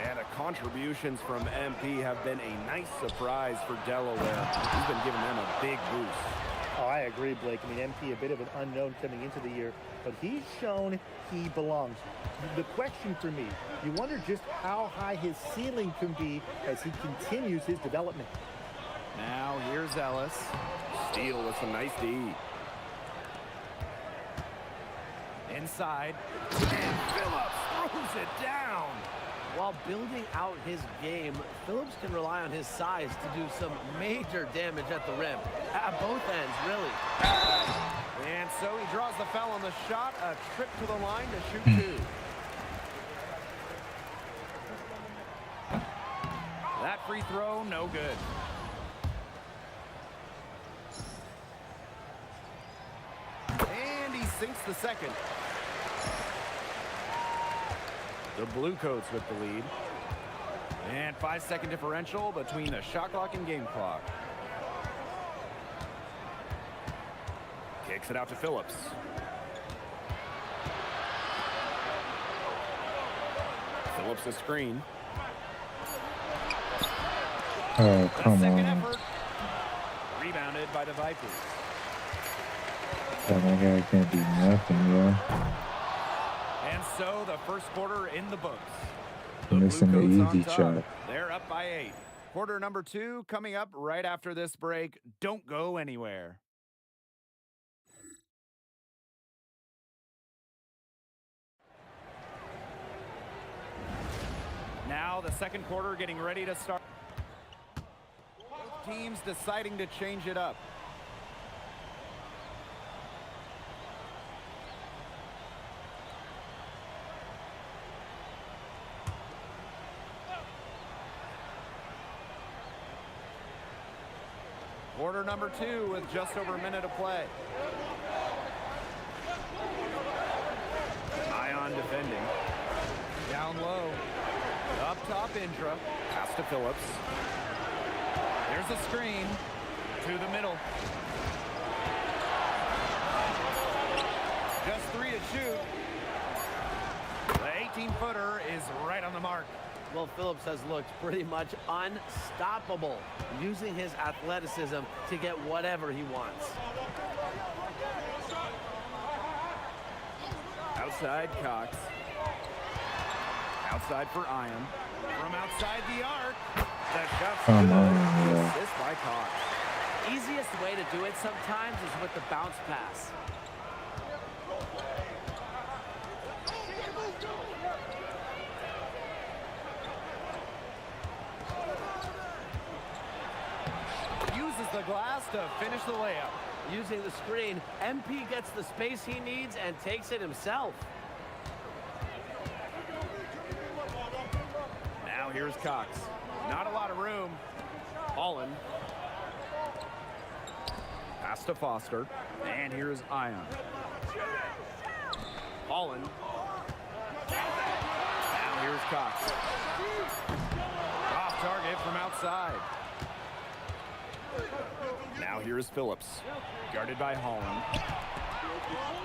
And the contributions from MP have been a nice surprise for Delaware. He's been giving them a big boost. Oh, I agree, Blake. I mean, MP a bit of an unknown coming into the year, but he's shown he belongs. The question for me, you wonder just how high his ceiling can be as he continues his development. Now here's Ellis. Steele with some nice D. Inside. And Phillips throws it down. While building out his game, Phillips can rely on his size to do some major damage at the rim. At both ends, really. And so he draws the foul on the shot. A trip to the line to shoot two. That free throw, no good. And he sinks the second. The Bluecoats with the lead. And 5-second differential between the shot clock and game clock. Kicks it out to Phillips. Phillips a screen. Oh, come Second on. effort. Rebounded by the Vipers. That my guy can't do nothing, yo. And so the first quarter in the books. Missing the Bluecoats on easy top. shot. They're up by 8. Quarter number 2 coming up right after this break. Don't go anywhere. Now the second quarter getting ready to start. Both teams deciding to change it up. Quarter number 2 with just over a minute of play. Ion defending. Down low. Up top, Indra. Pass to Phillips. There's a screen. To the middle. Just 3 to shoot. The 18-footer is right on the mark. Well, Phillips has looked pretty much unstoppable, using his athleticism to get whatever he wants. Outside Cox. Outside for Ion. From outside the arc. The shot's Come good. on, The yeah. assist by Cox. Easiest way to do it sometimes is with the bounce pass. Uses the glass to finish the layup. Using the screen, MP gets the space he needs and takes it himself. Now here's Cox. Not a lot of room. Holland. Pass to Foster. And here's Ion. Holland. Now here's Cox. Off target from outside. Now here's Phillips. Guarded by Holland.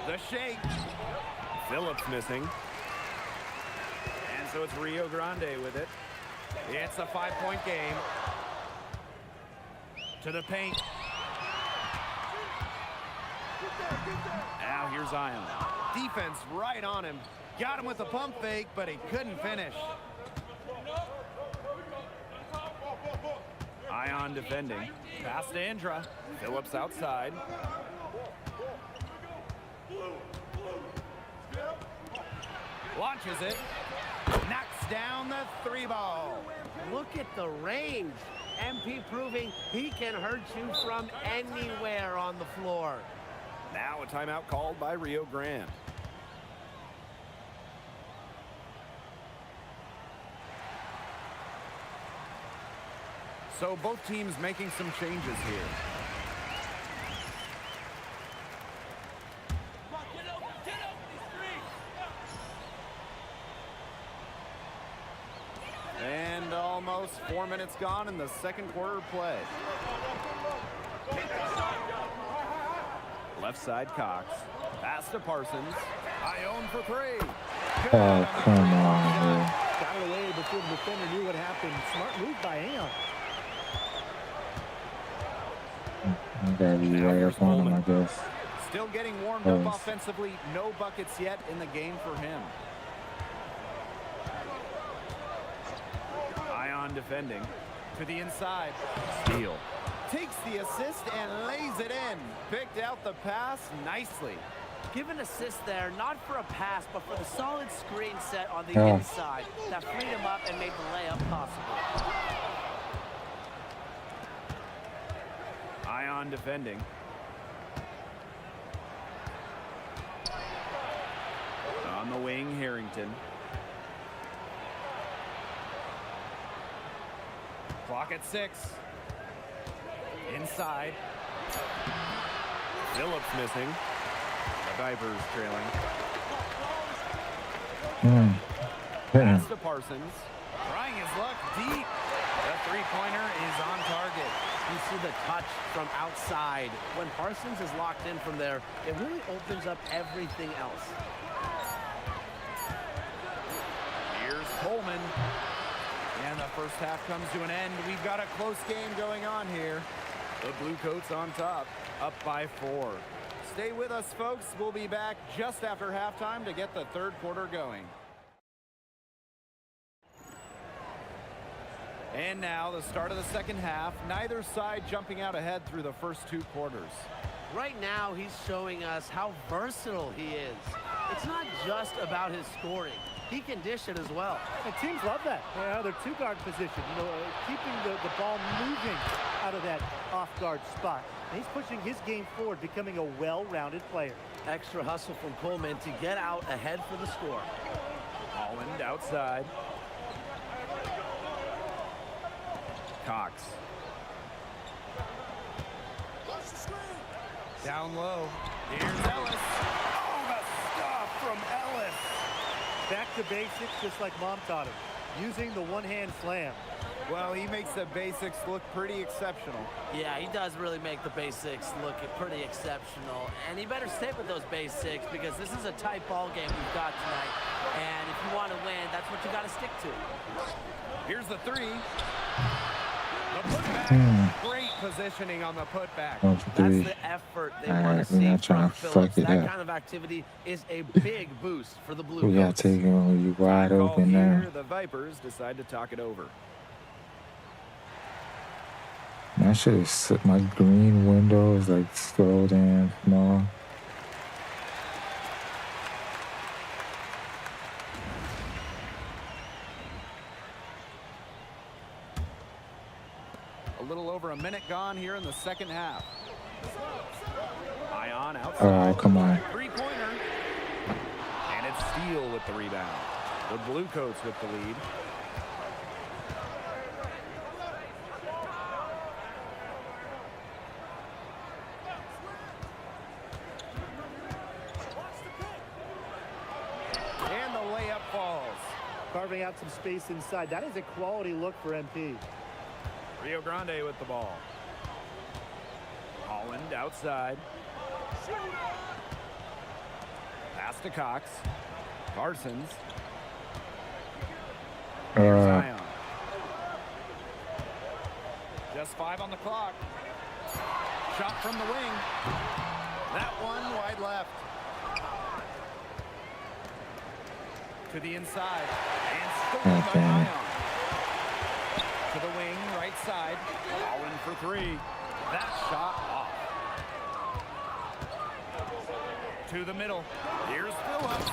The shake. Phillips missing. And so it's Rio Grande with it. It's a 5-point game. To the paint. Now here's Ion. Defense right on him. Got him with the pump fake, but he couldn't finish. Ion defending. Pass to Indra. Phillips outside. Launches it. Knocks down the 3-ball. Look at the range. MP proving he can hurt you from anywhere on the floor. Now a timeout called by Rio Grande. So both teams making some changes here. And almost 4 minutes gone in the second quarter play. Left side Cox. Pass to Parsons. Ion for 3. Oh, come on, bro. Got it away before the defender knew what happened. Smart move by Aon. I gotta be right up on him, I guess. Still getting warmed up offensively. No buckets yet in the game for him. Ion defending. To the inside. Steal. Takes the assist and lays it in. Picked out the pass nicely. Give an assist there, not for a pass, but for the solid screen set on the Oh. inside that freed him up and made the layup possible. Ion defending. On the wing, Harrington. Clock at 6. Inside. Phillips missing. The Vipers trailing. Pass to Parsons. Trying his luck deep. The three-pointer is on target. You see the touch from outside. When Parsons is locked in from there, it really opens up everything else. Here's Coleman. And the first half comes to an end. We've got a close game going on here. The Blue Coats on top, up by 4. Stay with us, folks. We'll be back just after halftime to get the third quarter going. And now the start of the second half. Neither side jumping out ahead through the first 2 quarters. Right now, he's showing us how versatile he is. It's not just about his scoring. He can dish it as well. And teams love that. Their two-guard position, keeping the ball moving out of that off-guard spot. And he's pushing his game forward, becoming a well-rounded player. Extra hustle from Coleman to get out ahead for the score. Holland outside. Cox. Down low. Here's Ellis. Oh, the stop from Ellis. Back to basics, just like Mom taught him. Using the one-hand slam. Well, he makes the basics look pretty exceptional. Yeah, he does really make the basics look pretty exceptional. And he better stay with those basics because this is a tight ball game we've got tonight. And if you want to win, that's what you got to stick to. Here's the three. The putback. Great positioning on the putback. That's the effort they want to see from Phillips. That kind of activity is a big boost for the Blue Coats. We got to take it when you wide open here, now. the Vipers decide to talk it over. I should have set my green window is like so damn small. A little over a minute gone here in the second half. Ion outside. All right, come on. Three-pointer. And it's Steele with the rebound. The Blue Coats with the lead. And the layup falls. Carving out some space inside. That is a quality look for MP. Rio Grande with the ball. Holland outside. Pass to Cox. Parsons. Here's Ion. Just 5 on the clock. Shot from the wing. That one wide left. To the inside. And stolen by Ion. To the wing, right side. Holland for 3. That shot off. To the middle. Here's Phillips.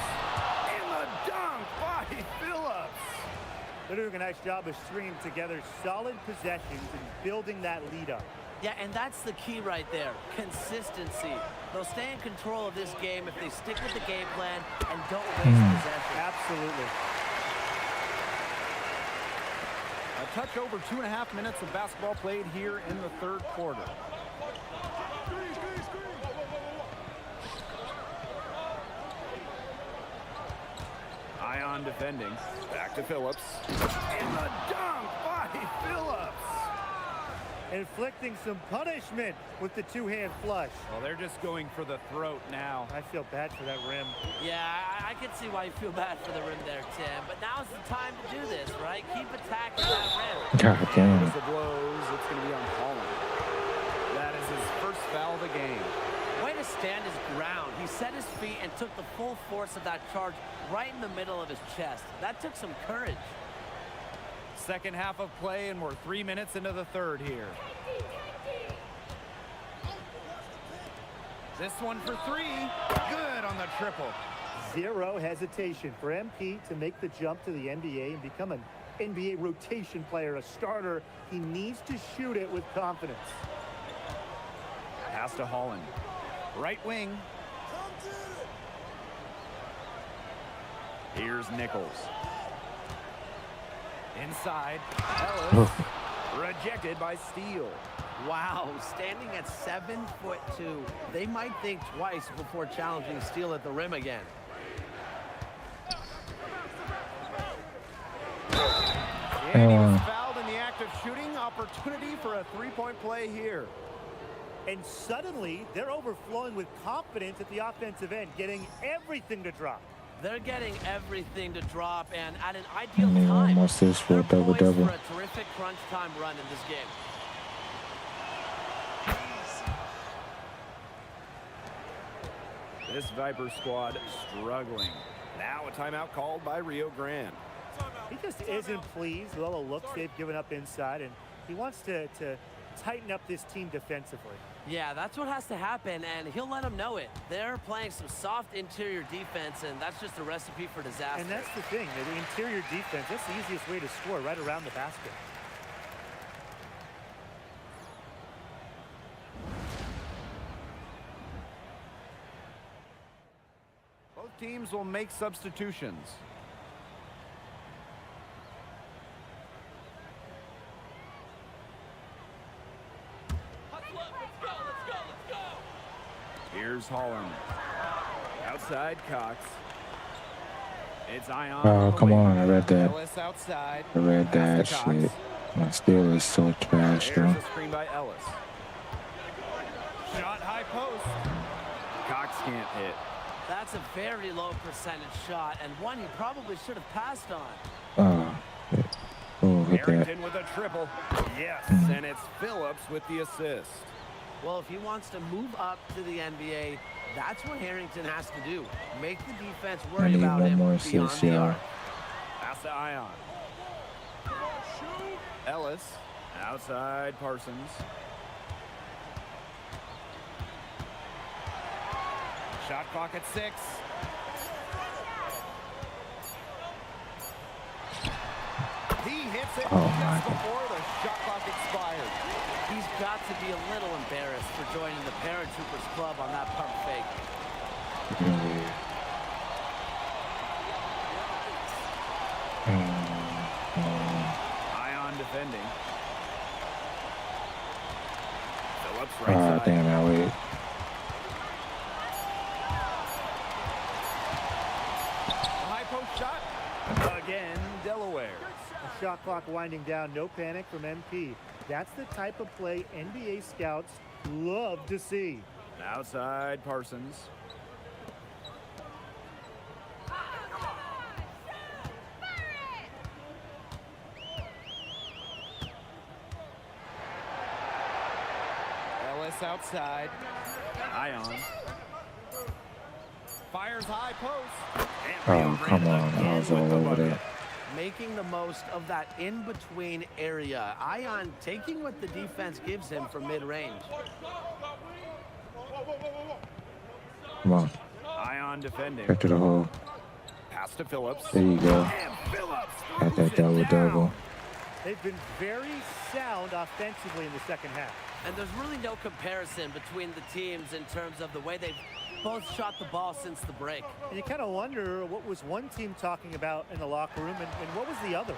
And the dunk by Phillips. They're doing a nice job of stringing together solid possessions and building that lead up. Yeah, and that's the key right there. Consistency. They'll stay in control of this game if they stick with the game plan and don't waste possession. Absolutely. A touch over 2.5 minutes of basketball played here in the third quarter. Ion defending. Back to Phillips. And the dunk by Phillips. Inflicting some punishment with the two-hand flush. Well, they're just going for the throat now. I feel bad for that rim. Yeah, I can see why you feel bad for the rim there, Tim. But now's the time to do this, right? Keep attacking that rim. God damn. As the blows, it's going to be on Holland. That is his first foul of the game. Way to stand his ground. He set his feet and took the full force of that charge right in the middle of his chest. That took some courage. Second half of play, and we're 3 minutes into the third here. This one for 3. Good on the triple. Zero hesitation for MP to make the jump to the NBA and become an NBA rotation player, a starter. He needs to shoot it with confidence. Pass to Holland. Right wing. Here's Nichols. Inside. Ellis. Rejected by Steele. Wow, standing at 7'2". They might think twice before challenging Steele at the rim again. And he was fouled in the act of shooting. Opportunity for a three-point play here. And suddenly, they're overflowing with confidence at the offensive end, getting everything to drop. They're getting everything to drop, and at an ideal And they time, almost this for a they're poised double-double. for a terrific crunch time run in this game. This Viper squad struggling. Now a timeout called by Rio Grande. He just isn't pleased with all the looks they've given up inside, and he wants to tighten up this team defensively. Yeah, that's what has to happen, and he'll let them know it. They're playing some soft interior defense, and that's just a recipe for disaster. And that's the thing, the interior defense, that's the easiest way to score, right around the basket. Both teams will make substitutions. Here's Holland. Outside Cox. It's Ion. Oh, come on. I read that. Ellis outside. I read that Pass to Cox. shit. My steal is so trash, though. There's a screen by Ellis. Shot high post. Cox can't hit. That's a very low percentage shot, and one he probably should have passed on. Oh, hit that. Harrington with a triple. Yes, and it's Phillips with the assist. Well, if he wants to move up to the NBA, that's what Harrington has to do. Make the defense I worry need about one him more beyond assist, the y'all. arc. Pass to Ion. Ellis outside Parsons. Shot clock at 6. He hits it just before the shot clock expired. He's got to be a little embarrassed for joining the Paratroopers Club on that pump fake. Ion defending. Phillips right side. Damn, I waited. High post shot. Again, Delaware. A shot clock winding down, no panic from MP. That's the type of play NBA scouts love to see. Outside Parsons. Ellis outside. Ion. Fires high post. Oh, come on. I was all over that. Making the most of that in-between area. Ion taking what the defense gives him from mid-range. Come on. Ion defending. Back to the hole. Pass to Phillips. There you go. And Phillips Got throws that it down. double. They've been very sound offensively in the second half. And there's really no comparison between the teams in terms of the way they've both shot the ball since the break. And you kind of wonder what was one team talking about in the locker room and what was the other.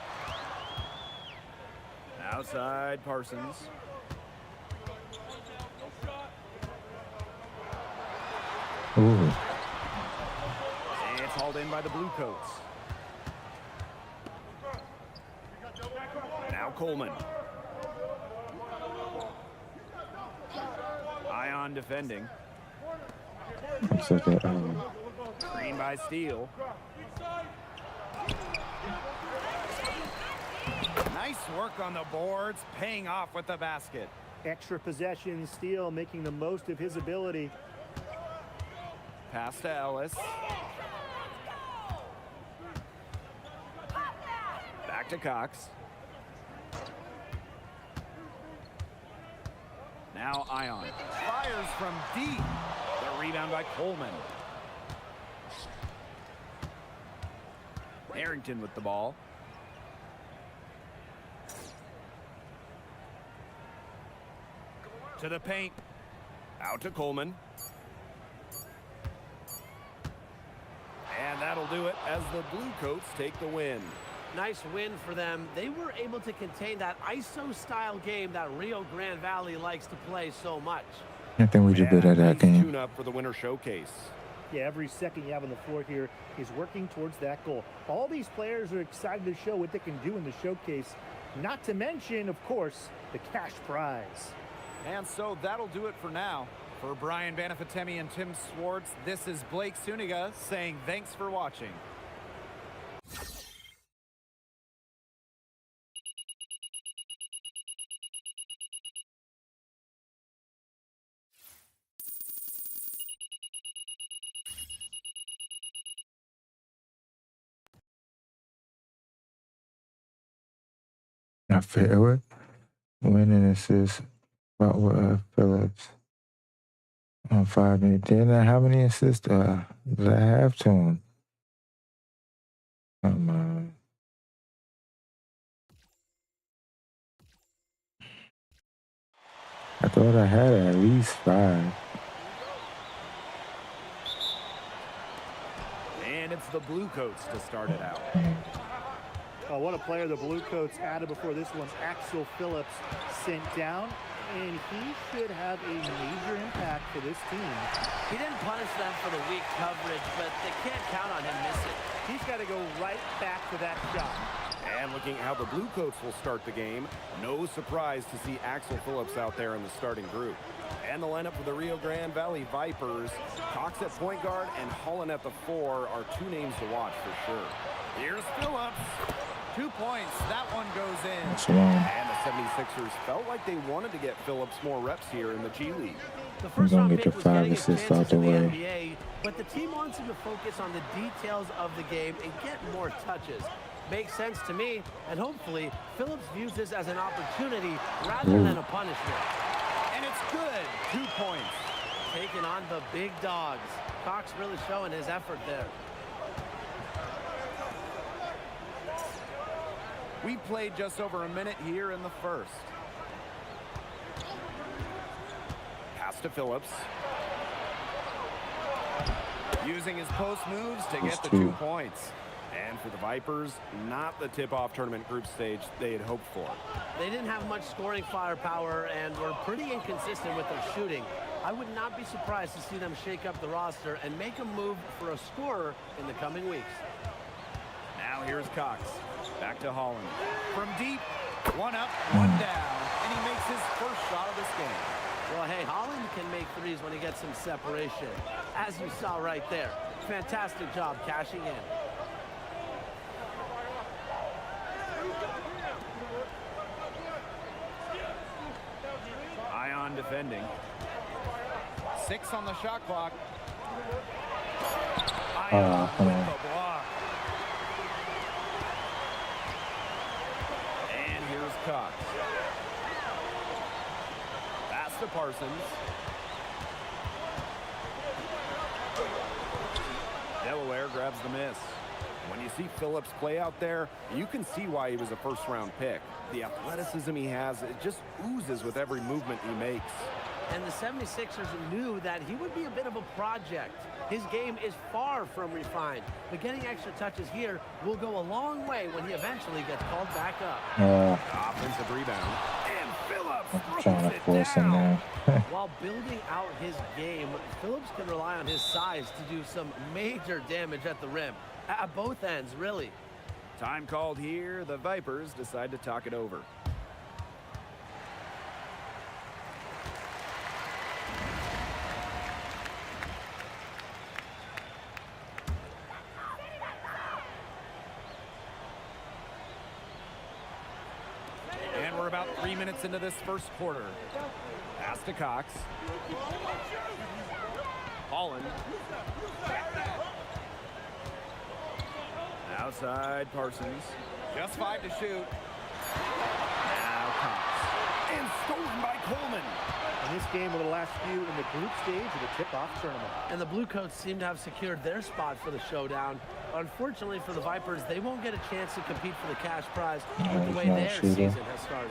Outside Parsons. Ooh. And it's hauled in by the Bluecoats. Now Coleman. Ion defending. So that, Green by Steele. Nice work on the boards, paying off with the basket. Extra possession, Steele making the most of his ability. Pass to Ellis. Back to Cox. Now Ion. Fires from deep. The rebound by Coleman. Harrington with the ball. To the paint. Out to Coleman. And that'll do it as the Bluecoats take the win. Nice win for them. They were able to contain that ISO-style game that Rio Grande Valley likes to play so much. I think we did good at that Nice game. tune-up for the winter showcase. Yeah, every second you have on the floor here is working towards that goal. All these players are excited to show what they can do in the showcase, not to mention, of course, the cash prize. And so that'll do it for now. For Brian Banafitemi and Tim Swartz, this is Blake Suniga saying thanks for watching. I feel it. Winning assist. Phillips on 5 minutes. Then how many assists did I have to him? Come on. I thought I had at least 5. And it's the Bluecoats to start it out. Oh, what a player the Bluecoats added before this one. Axel Phillips sent down, and he should have a major impact for this team. He didn't punish them for the weak coverage, but they can't count on him missing. He's got to go right back to that shot. And looking at how the Bluecoats will start the game, no surprise to see Axel Phillips out there in the starting group. And the lineup for the Rio Grande Valley Vipers, Cox at point guard and Holland at the 4 are two names to watch for sure. Here's Phillips. 2 points. That one goes in. That's one. And the 76ers felt like they wanted to get Phillips more reps here in the G League. The first gonna round get pick the was 5 getting his assists chances out the in the way. NBA, but the team wants him to focus on the details of the game and get more touches. Makes sense to me, and hopefully Phillips views this as an opportunity rather than a punishment. And it's good. 2 points. Taking on the big dogs. Cox really showing his effort there. We played just over a minute here in the first. Pass to Phillips. Using his post moves to Those get the two. 2 points. And for the Vipers, not the tip-off tournament group stage they had hoped for. They didn't have much scoring firepower and were pretty inconsistent with their shooting. I would not be surprised to see them shake up the roster and make a move for a scorer in the coming weeks. Now here's Cox. Back to Holland. From deep, 1 up, 1 down, and he makes his first shot of this game. Well, hey, Holland can make threes when he gets some separation, as you saw right there. Fantastic job cashing in. Ion defending. 6 on the shot clock. Come Ion on. with the block. And here's Cox. Pass to Parsons. Delaware grabs the miss. When you see Phillips play out there, you can see why he was a first-round pick. The athleticism he has, it just oozes with every movement he makes. And the 76ers knew that he would be a bit of a project. His game is far from refined, but getting extra touches here will go a long way when he eventually gets called back up. Offensive rebound. And Phillips I'm trying to throws it force him down. now. While building out his game, Phillips can rely on his size to do some major damage at the rim. At both ends, really. Time called here. The Vipers decide to talk it over. And we're about 3 minutes into this first quarter. Pass to Cox. Holland. Outside Parsons. Just 5 to shoot. Now Cox. And stolen by Coleman. In this game over the last few in the group stage of the tip-off tournament. And the Bluecoats seem to have secured their spot for the showdown. Unfortunately for the Vipers, they won't get a chance to compete for the cash prize with the way he's not a their shooter. season has started.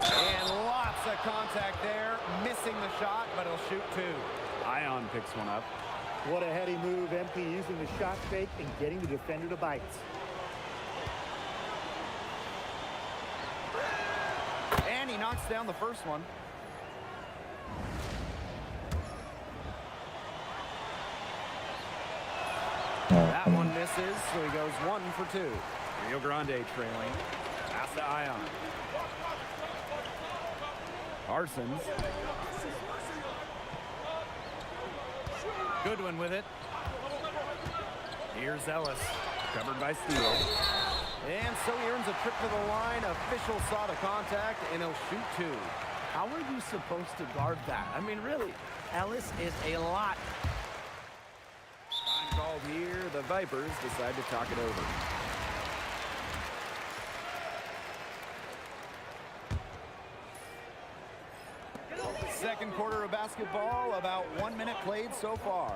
And lots of contact there. Missing the shot, but he'll shoot 2. Ion picks one up. What a heady move, MP using the shot fake and getting the defender to bite. And he knocks down the first one. That one misses, so he goes 1 for 2. Rio Grande trailing. Pass to Ion. Parsons. Goodwin with it. Here's Ellis. Covered by Steele. And so he earns a trip to the line. Official saw the contact, and he'll shoot 2. How are you supposed to guard that? I mean, really, Ellis is a lot. Time called here. The Vipers decide to talk it over. Second quarter of basketball, about 1 minute played so far.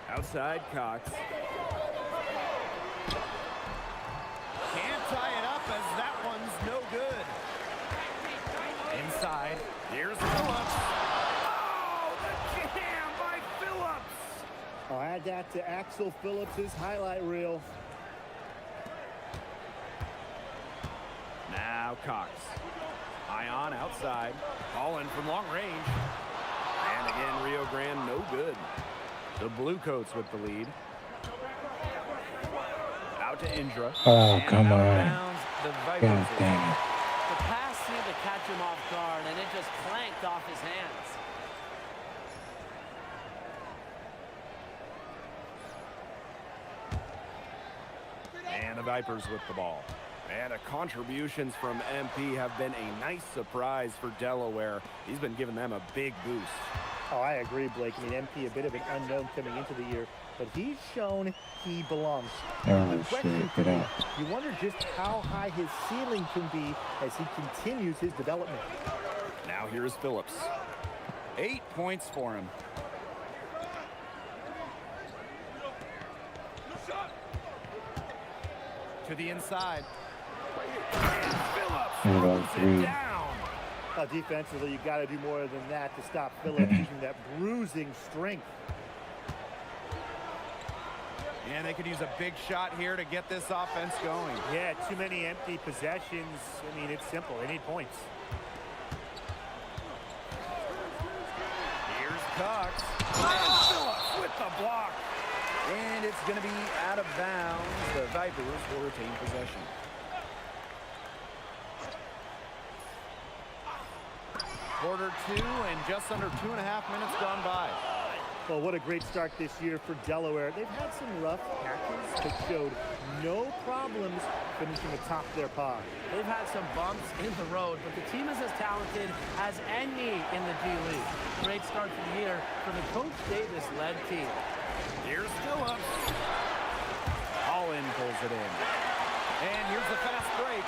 Outside Cox. Can't tie it up as that one's no good. Inside, here's Phillips. Oh, the jam by Phillips. I'll add that to Axel Phillips' highlight reel. Now Cox. Ion outside. Holland from long range. And again, Rio Grande no good. The Bluecoats with the lead. to Indra. Oh, And come out of on. bounds, the Vipers God will damn it. The pass seemed to catch him off guard, and it just clanked off his hands. And the Vipers with the ball. And the contributions from MP have been a nice surprise for Delaware. He's been giving them a big boost. Oh, I agree, Blake. I mean, MP a bit of an unknown coming into the year, but he's shown he belongs. Oh, The question shit. could Get be, out. you wonder just how high his ceiling can be as he continues his development. Now here's Phillips. 8 points for him. To the inside. And Phillips Here we go, throws it three. down. Defensively, you got to do more than that to stop Phillips using that bruising strength. And they could use a big shot here to get this offense going. Yeah, too many empty possessions. I mean, it's simple. They need points. Here's Cox. And Phillips with the block. And it's going to be out of bounds. The Vipers will retain possession. Quarter 2 and just under 2.5 minutes gone by. Well, what a great start this year for Delaware. They've had some rough patches, but showed no problems finishing atop their pod. They've had some bumps in the road, but the team is as talented as any in the D League. Great start to the year for the Coach Davis-led team. Here's Phillips. Holland pulls it in. And here's the fast break.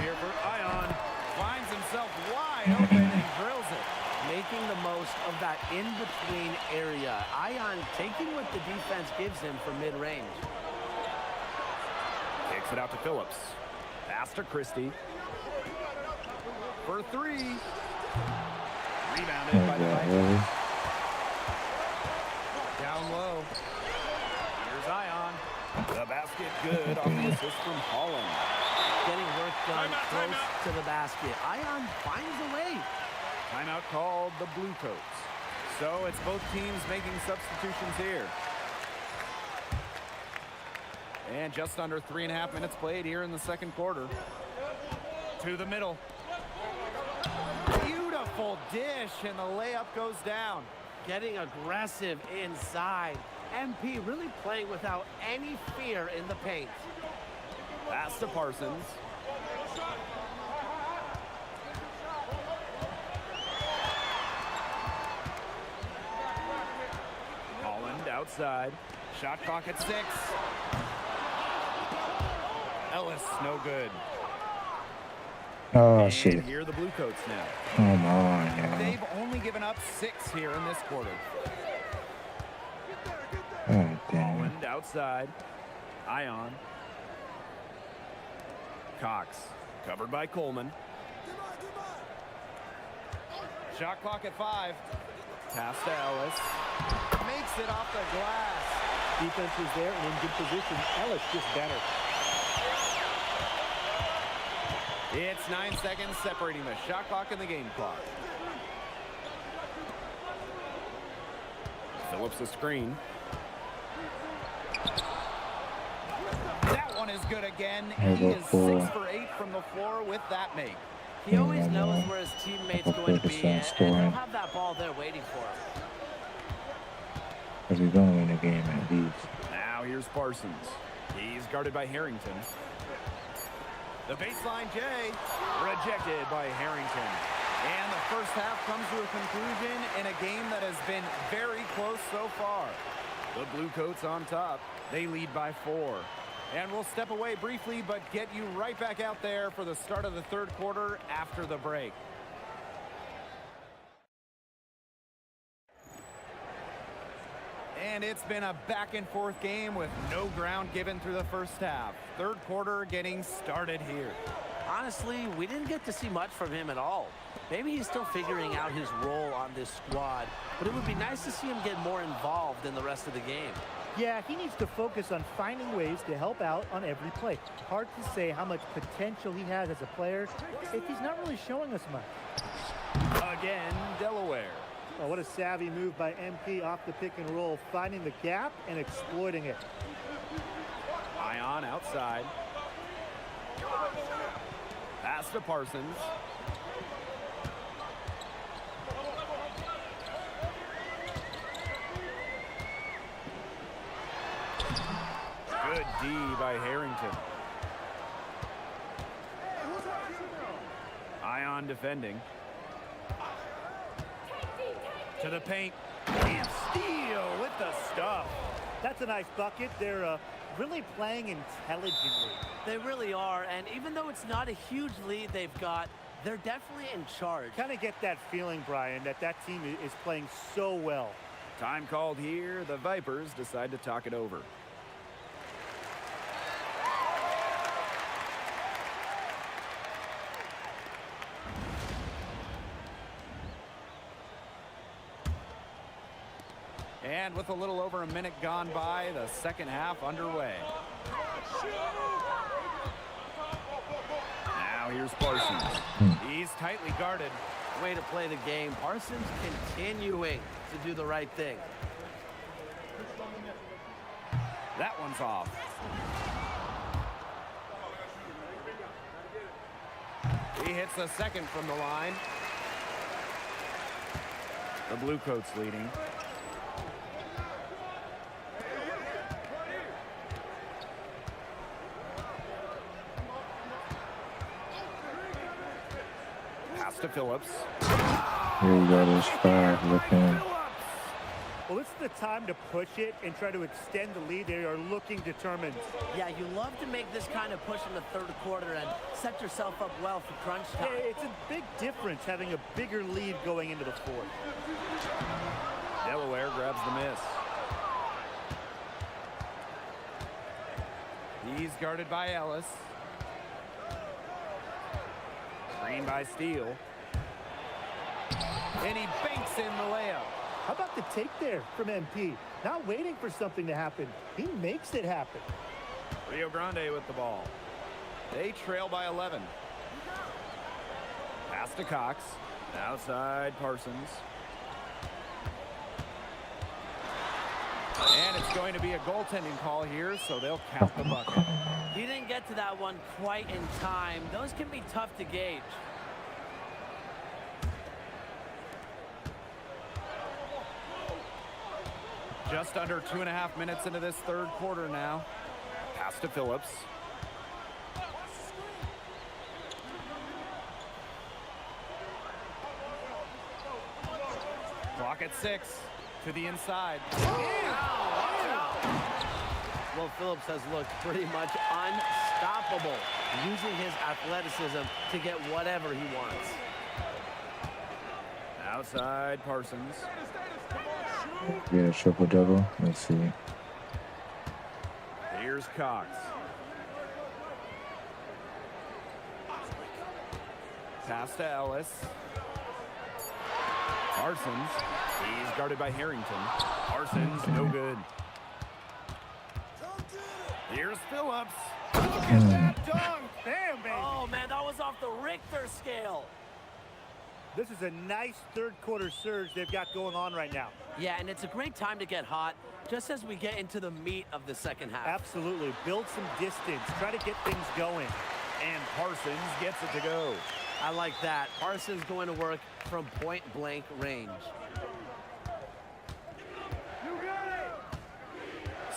Here for Ion. Finds himself wide open and drills it. Making the most of that in-between area. Ion taking what the defense gives him for mid-range. Takes it out to Phillips. Pass to Christie. For 3. Rebounded by the Vipers. Really? Down low. Here's Ion. The basket good off the assist from Holland. Getting work done close to the basket. Ion finds a way. Timeout called the Blue Coats. So it's both teams making substitutions here. And just under 3.5 minutes played here in the second quarter. To the middle. Beautiful dish, and the layup goes down. Getting aggressive inside. MP really playing without any fear in the paint. Pass to Parsons. Holland outside. Shot clock at 6. Ellis, no good. Oh, And shit. here are the Blue Coats now. Come on, yo. They've only given up 6 here in this quarter. God damn it. Holland outside. Ion. Cox covered by Coleman. Shot clock at 5. Pass to Ellis. Makes it off the glass. Defense is there and in good position. Ellis just better. It's 9 seconds separating the shot clock and the game clock. Phillips a screen. That one is good again. Here He we is go. 6 for 8 from the floor with that make. He always knows where his teammate's going to be, and he'll have that ball there waiting for him. Because we're going to win the game at least. Now here's Parsons. He's guarded by Harrington. The baseline J. Rejected by Harrington. And the first half comes to a conclusion in a game that has been very close so far. The Blue Coats on top. They lead by 4. And we'll step away briefly, but get you right back out there for the start of the third quarter after the break. And it's been a back-and-forth game with no ground given through the first half. Third quarter getting started here. Honestly, we didn't get to see much from him at all. Maybe he's still figuring out his role on this squad, but it would be nice to see him get more involved in the rest of the game. Yeah, he needs to focus on finding ways to help out on every play. Hard to say how much potential he has as a player if he's not really showing us much. Again, Delaware. Oh, what a savvy move by MP off the pick and roll, finding the gap and exploiting it. Ion outside. Pass to Parsons. Good D by Harrington. Ion defending. To the paint. And steal with the stuff. That's a nice bucket. They're really playing intelligently. They really are, and even though it's not a huge lead they've got, they're definitely in charge. Kind of get that feeling, Brian, that team is playing so well. Time called here. The Vipers decide to talk it over. And with a little over a minute gone by, the second half underway. Now here's Parsons. He's tightly guarded. Way to play the game. Parsons continuing to do the right thing. That one's off. He hits a second from the line. The Bluecoats leading. Pass to Phillips. Here you go, there's 5 looking. Well, this is the time to push it and try to extend the lead. They are looking determined. Yeah, you love to make this kind of push in the third quarter and set yourself up well for crunch time. It's a big difference having a bigger lead going into the fourth. Delaware grabs the miss. He's guarded by Ellis. Screen by Steele. And he banks in the layup. How about the take there from MP? Not waiting for something to happen. He makes it happen. Rio Grande with the ball. They trail by 11. Pass to Cox. Outside Parsons. And it's going to be a goaltending call here, so they'll count the bucket. He didn't get to that one quite in time. Those can be tough to gauge. Just under 2.5 minutes into this third quarter now. Pass to Phillips. Clock at 6. To the inside. Well, Phillips has looked pretty much unstoppable, using his athleticism to get whatever he wants. Outside Parsons. Get a triple-double. Let's see. Here's Cox. Pass to Ellis. Parsons. He's guarded by Harrington. Parsons, no good. Here's Phillips. Look at that dunk. Bam, baby. Oh, man, that was off the Richter scale. This is a nice third quarter surge they've got going on right now. Yeah, and it's a great time to get hot, just as we get into the meat of the second half. Absolutely. Build some distance. Try to get things going. And Parsons gets it to go. I like that. Parsons going to work from point-blank range.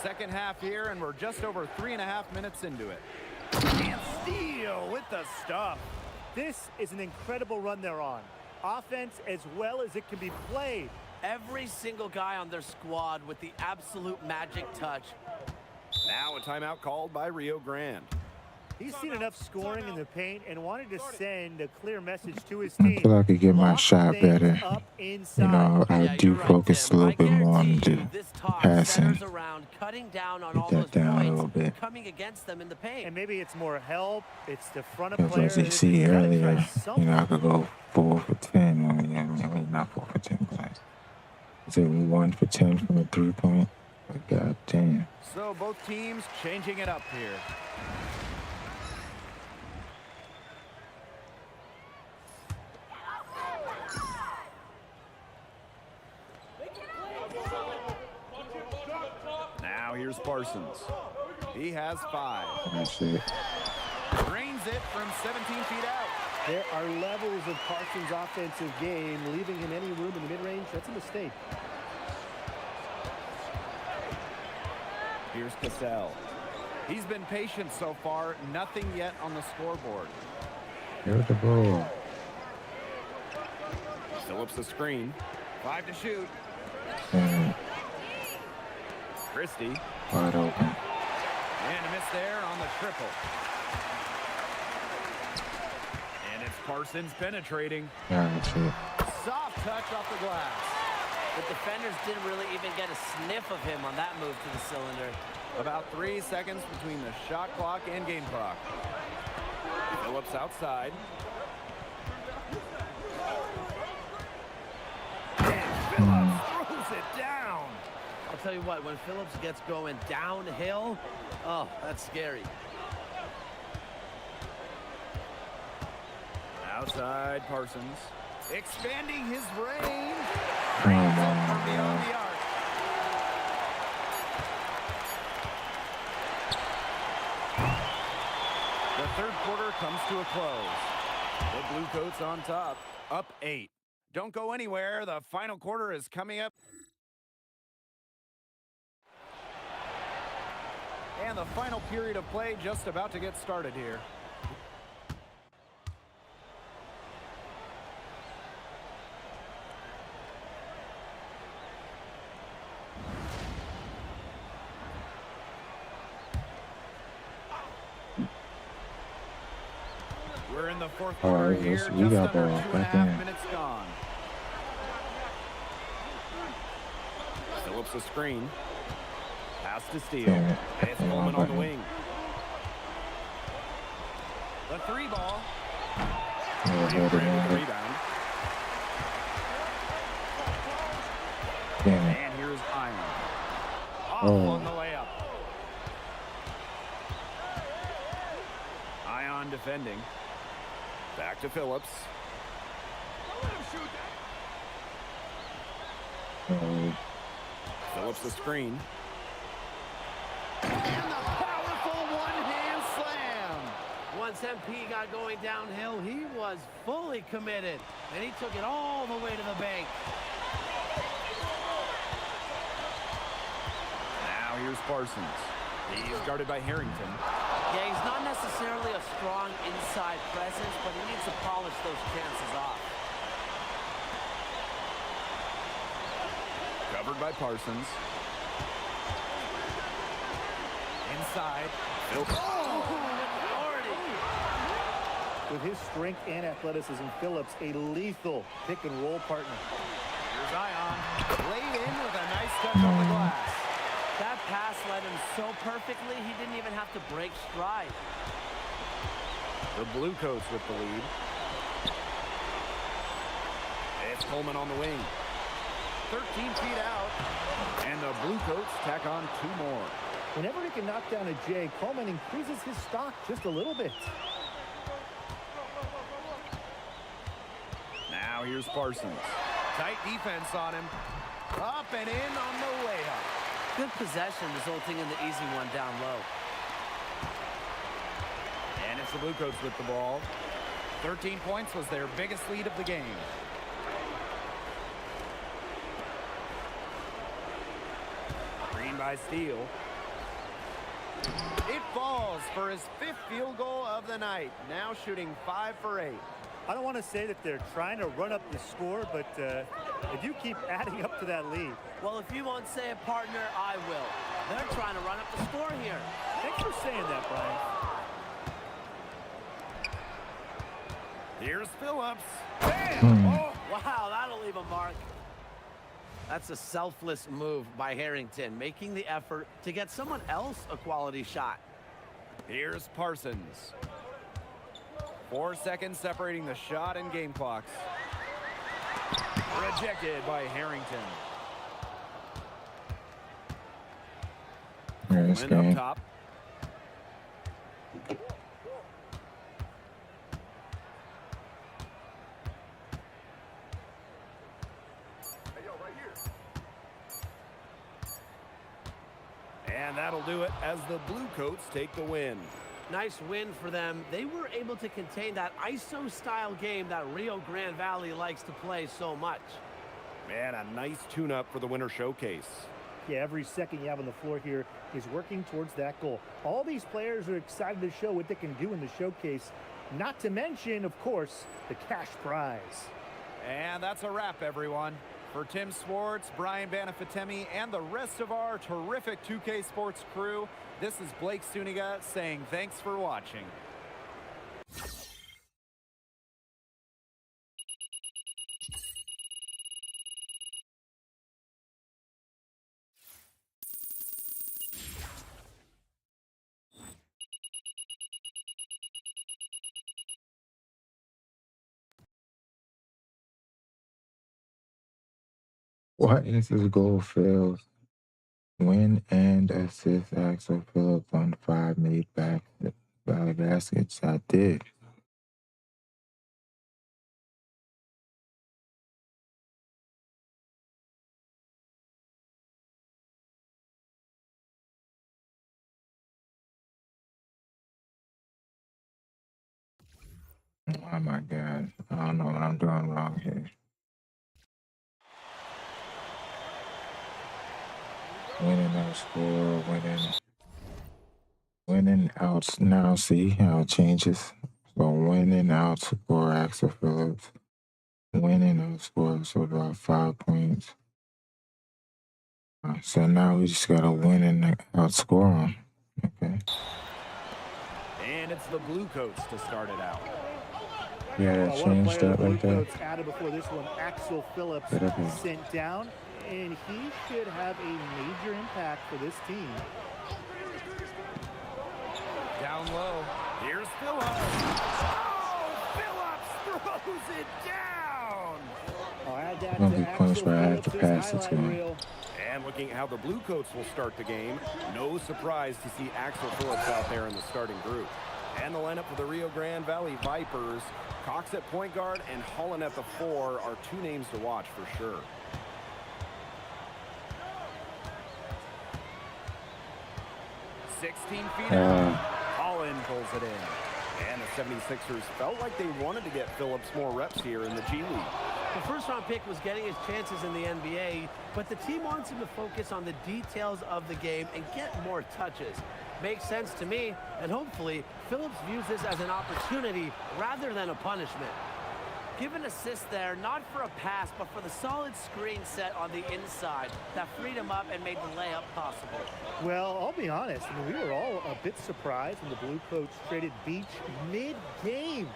Second half here, and we're just over 3.5 minutes into it. And Steele with the stuff. This is an incredible run they're on. Offense as well as it can be played. Every single guy on their squad with the absolute magic touch. Now a timeout called by Rio Grande. He's seen enough scoring in the paint and wanted to send a clear message to his I team. feel like I could get my shot better. You know, I do focus a little bit more on the passing. Around, cutting down on all Get those that down a points, little bit. coming against them in the paint. And maybe it's more help. It's the front of Because players. as you see They've gotta try earlier, something. you know, I could go 4 for 10. I mean, not 4 for 10, but is it 1 for 10 from a 3-point? But God damn. So both teams changing it up here. Now here's Parsons. He has 5. That's it. Drains it from 17 feet out. There are levels of Parsons' offensive game. Leaving him any room in the mid-range, that's a mistake. Here's Cassell. He's been patient so far. Nothing yet on the scoreboard. Here's the ball. Phillips a screen. 5 to shoot. And Christie. wide open. And a miss there on the triple. And it's Parsons penetrating. That's it. Soft touch off the glass. The defenders didn't really even get a sniff of him on that move to the cylinder. About 3 seconds between the shot clock and game clock. Phillips outside. And Phillips throws it down. I'll tell you what, when Phillips gets going downhill, oh, that's scary. Outside Parsons. Expanding his range. Come Brings it on, from beyond man. the arc. The third quarter comes to a close. The Blue Coats on top, up 8. Don't go anywhere. The final quarter is coming up. And the final period of play just about to get started here. We're in the fourth All quarter right, here, let's- just we got under ball 2.5 back in. minutes gone. Phillips a screen. Pass to Steele. Damn it. And it's Yeah, Coleman on the button. wing. The 3 ball. Yeah, hold it, Brand with the hold it. rebound. Damn it. And here's Iron. Off Oh. on the layup. Ion defending. Back to Phillips. Oh, Phillips the screen. And the powerful one-hand slam. Once MP got going downhill, he was fully committed, and he took it all the way to the bank. Now here's Parsons. He's guarded by Harrington. Yeah, he's not necessarily a strong inside presence, but he needs to polish those chances off. Covered by Parsons. Inside. Phillips. With his strength and athleticism, Phillips a lethal pick-and-roll partner. Here's Ion. Laid in with a nice touch on the glass. That pass led him so perfectly, he didn't even have to break stride. The Blue Coats with the lead. It's Coleman on the wing. 13 feet out. And the Blue Coats tack on 2 more. Whenever he can knock down a J, Coleman increases his stock just a little bit. Now here's Parsons. Tight defense on him. Up and in on the layup. Good possession resulting in the easy one down low. And it's the Blue Coats with the ball. 13 points was their biggest lead of the game. Green by Steele. It falls for his 5th field goal of the night. Now shooting 5 for 8. I don't want to say that they're trying to run up the score, but they do keep adding up to that lead. Well, if you won't say it, partner, I will. They're trying to run up the score here. Thanks for saying that, Brian. Here's Phillips. Bam! Oh, Wow, that'll leave a mark. That's a selfless move by Harrington, making the effort to get someone else a quality shot. here's Parsons. 4 seconds separating the shot and game clocks. Rejected by Harrington. Nice Coleman game. up top. And that'll do it as the Blue Coats take the win. Nice win for them. They were able to contain that ISO-style game that Rio Grande Valley likes to play so much. Man, a nice tune-up for the Winter Showcase. Yeah, every second you have on the floor here is working towards that goal. All these players are excited to show what they can do in the showcase, not to mention, of course, the cash prize. And that's a wrap, everyone. For Tim Swartz, Brian Banafitemi, and the rest of our terrific 2K Sports crew, this is Blake Suniga saying thanks for watching. What is his goal fails? Win and assist Axel Phillips on 5 made back by baskets. I did. Oh my God. I don't know what I'm doing wrong here. Winning out score, winning out. Now see how it changes. So winning out score Axel Phillips. Winning out score, so about 5 points. So now we just gotta win and outscore them. Okay. And it's the Blue Coats to start it out. Yeah, One changed player that the Blue like that. Coats added before this one, Axel Phillips, Okay. sent down, and he should have a major impact for this team. Down low. Here's Phillips. Oh, Phillips throws it down. I'll add that Gonna to be punished Axel by I have to Phillips' pass it to highlight him. reel. And looking at how the Blue Coats will start the game, no surprise to see Axel Phillips out there in the starting group. And the lineup for the Rio Grande Valley Vipers, Cox at point guard and Holland at the 4 are two names to watch for sure. Holland pulls it in. And the 76ers felt like they wanted to get Phillips more reps here in the G League. The first-round pick was getting his chances in the NBA, but the team wants him to focus on the details of the game and get more touches. Makes sense to me, and hopefully Phillips views this as an opportunity rather than a punishment. Give an assist there, not for a pass, but for the solid screen set on the inside that freed him up and made the layup possible. Well, I'll be honest. I mean, we were all a bit surprised when the Blue Coats traded Beach mid-game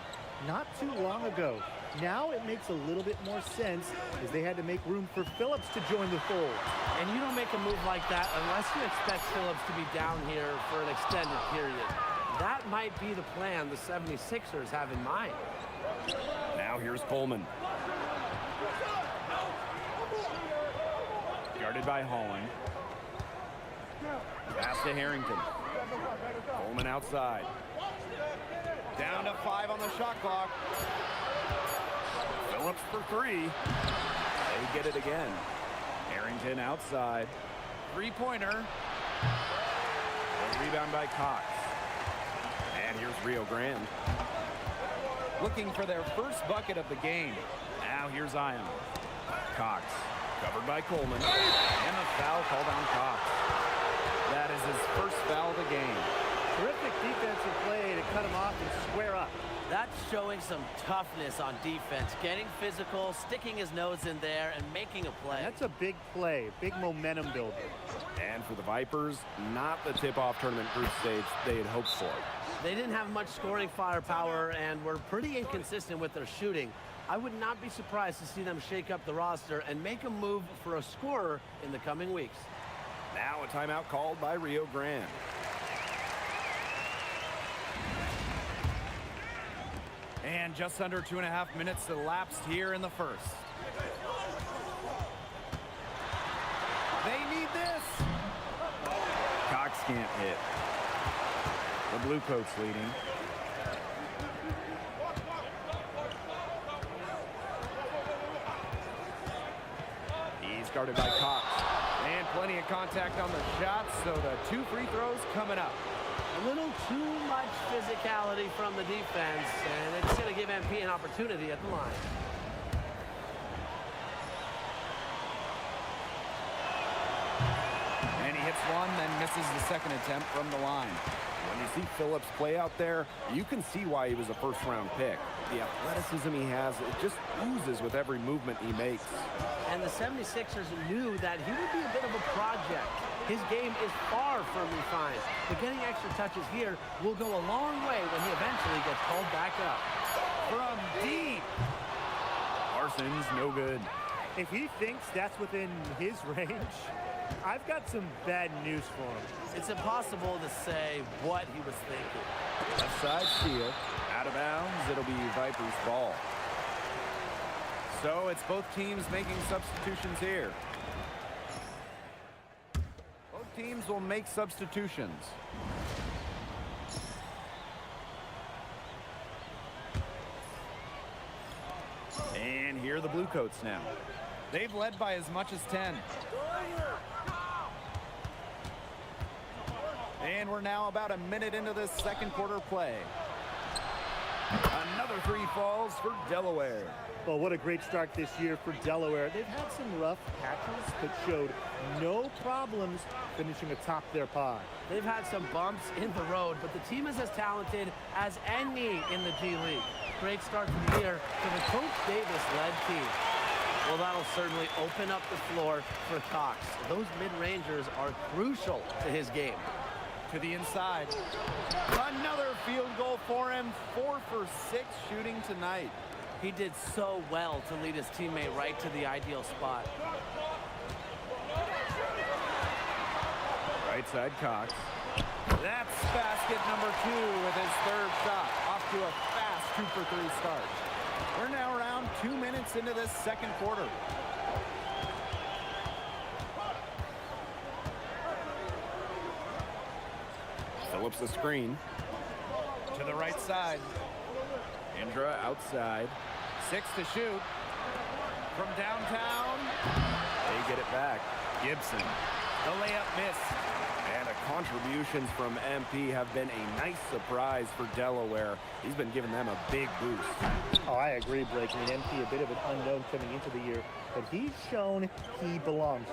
not too long ago. Now it makes a little bit more sense as they had to make room for Phillips to join the fold. And you don't make a move like that unless you expect Phillips to be down here for an extended period. That might be the plan the 76ers have in mind. Now here's Coleman. Guarded by Holland. Pass to Harrington. Coleman outside. Down to 5 on the shot clock. Phillips for 3. They get it again. Harrington outside. Three-pointer. A rebound by Cox. And here's Rio Grande. Looking for their first bucket of the game. Now here's Zion. Cox covered by Coleman. And a foul called on Cox. That is his first foul of the game. Terrific defensive play to cut him off and square up. That's showing some toughness on defense, getting physical, sticking his nose in there, and making a play. That's a big play, big momentum builder. And for the Vipers, not the tip-off tournament group stage they had hoped for. They didn't have much scoring firepower and were pretty inconsistent with their shooting. I would not be surprised to see them shake up the roster and make a move for a scorer in the coming weeks. Now a timeout called by Rio Grande. And just under 2.5 minutes elapsed here in the first. They need this. Cox can't hit. The Blue Coats leading. He's guarded by Cox. And plenty of contact on the shots, so the 2 free throws coming up. A little too much physicality from the defense, and it's going to give MP an opportunity at the line. And he hits one, then misses the second attempt from the line. When you see Phillips play out there, you can see why he was a first-round pick. The athleticism he has, it just oozes with every movement he makes. And the 76ers knew that he would be a bit of a project. His game is far from refined, but getting extra touches here will go a long way when he eventually gets called back up. From deep. Parsons, no good. If he thinks that's within his range, I've got some bad news for him. It's impossible to say what he was thinking. Left side steal. Out of bounds. It'll be Vipers ball. So it's both teams making substitutions here. Both teams will make substitutions. And here are the Bluecoats now. They've led by as much as 10. And we're now about a minute into this second quarter play. Another 3 falls for Delaware. Well, what a great start this year for Delaware. They've had some rough patches, but showed no problems finishing atop their pod. They've had some bumps in the road, but the team is as talented as any in the G League. Great start to the year for the Coach Davis-led team. Well, that'll certainly open up the floor for Cox. Those mid-rangers are crucial to his game. To the inside. Another field goal for him. 4 for 6 shooting tonight. He did so well to lead his teammate right to the ideal spot. Right side Cox. That's basket number 2 with his 3rd shot. Off to a fast 2 for 3 start. We're now around 2 minutes into this second quarter. Phillips the screen. To the right side. Indra outside. 6 to shoot. From downtown. They get it back. Gibson. The layup missed. And the contributions from MP have been a nice surprise for Delaware. He's been giving them a big boost. Oh, I agree, Blake. I mean, MP a bit of an unknown coming into the year, but he's shown he belongs.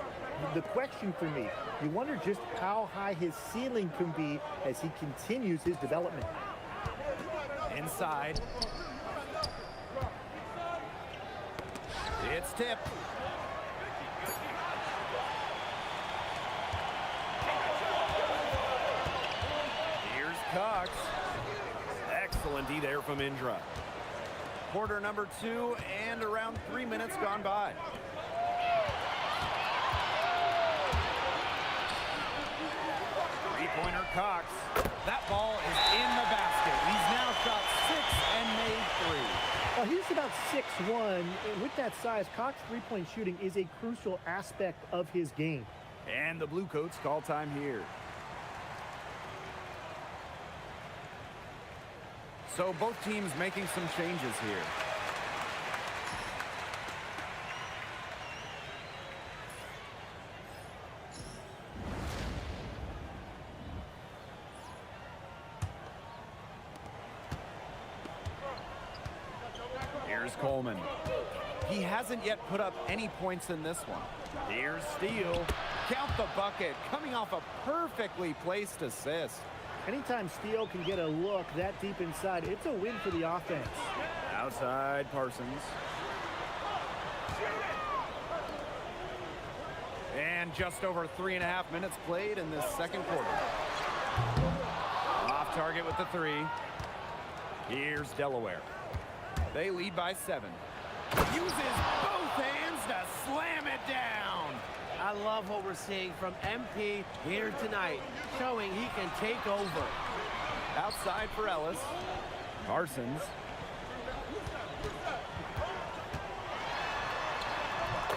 The question for me, you wonder just how high his ceiling can be as he continues his development. Inside. It's tipped. Here's Cox. Excellent D there from Indra. Quarter number 2 and around 3 minutes gone by. Three-pointer Cox. That ball is in the basket. He's now shot 6 and made 3. Well, he's about 6'1". With that size, Cox three-point shooting is a crucial aspect of his game. And the Bluecoats call time here. So both teams making some changes here. Here's Coleman. He hasn't yet put up any points in this one. Here's Steele. Count the bucket, coming off a perfectly placed assist. Anytime Steele can get a look that deep inside, it's a win for the offense. Outside Parsons. And just over 3.5 minutes played in this second quarter. Off target with the 3. Here's Delaware. They lead by 7. Uses both hands to slam it down. I love what we're seeing from MP here tonight, showing he can take over. Outside for Ellis. Parsons.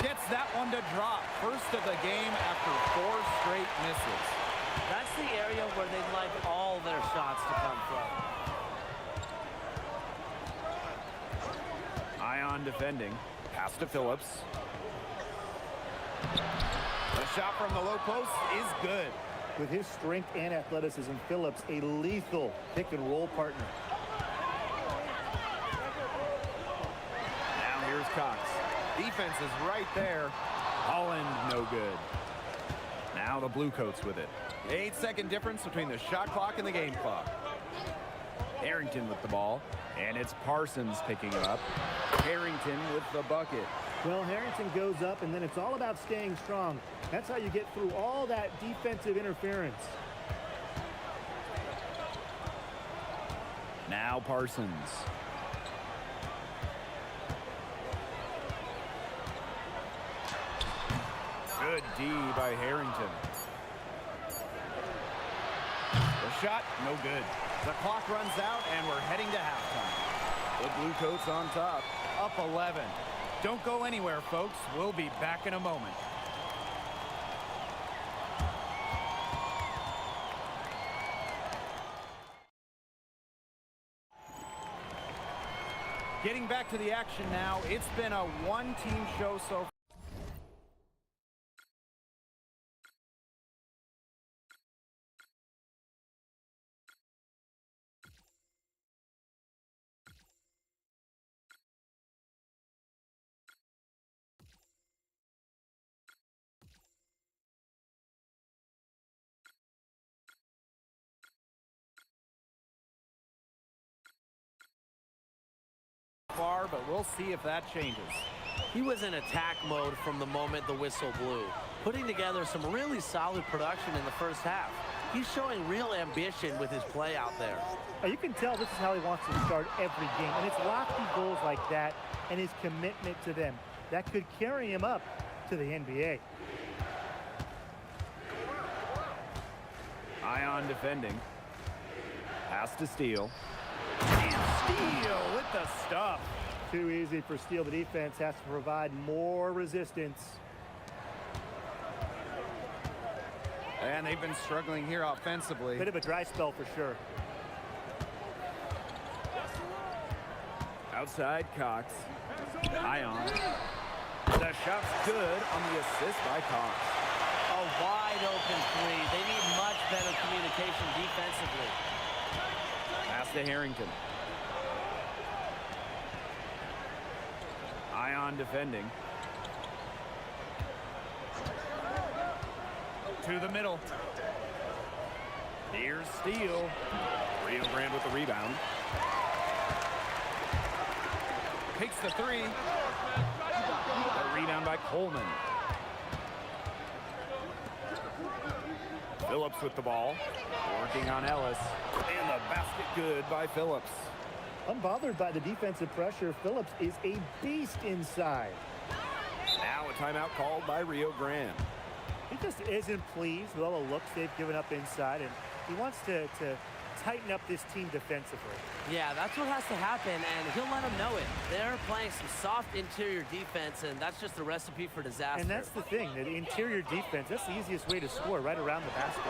Gets that one to drop. First of the game after 4 straight misses. That's the area where they'd like all their shots to come from. Ion defending. Pass to Phillips. A shot from the low post is good. With his strength and athleticism, Phillips a lethal pick-and-roll partner. Now here's Cox. Defense is right there. Holland, no good. Now the Bluecoats with it. 8-second difference between the shot clock and the game clock. Harrington with the ball, and it's Parsons picking it up. Harrington with the bucket. Well, Harrington goes up, and then it's all about staying strong. That's how you get through all that defensive interference. Now Parsons. Good D by Harrington. The shot, no good. The clock runs out, and we're heading to halftime. The Bluecoats on top, up 11. Don't go anywhere, folks. We'll be back in a moment. Getting back to the action now. It's been a one-team show so far. But we'll see if that changes. He was in attack mode from the moment the whistle blew, putting together some really solid production in the first half. He's showing real ambition with his play out there. You can tell this is how he wants to start every game, and it's lofty goals like that and his commitment to them that could carry him up to the NBA. Ion defending. Pass to Steele. And Steele with the stuff. Too easy for Steele. The defense has to provide more resistance. And they've been struggling here offensively. Bit of a dry spell for sure. Outside Cox. Ion. The shot's good on the assist by Cox. A wide open three. They need much better communication defensively. Pass to Harrington. Ion defending. To the middle. Here's Steele. Rio Grande with the rebound. Takes the three. The rebound by Coleman. Phillips with the ball. Working on Ellis. And the basket good by Phillips. Unbothered by the defensive pressure, Phillips is a beast inside. Now a timeout called by Rio Grande. He just isn't pleased with all the looks they've given up inside, and he wants to tighten up this team defensively. Yeah, that's what has to happen, and he'll let them know it. They're playing some soft interior defense, and that's just a recipe for disaster. And that's the thing, the interior defense, that's the easiest way to score, right around the basket.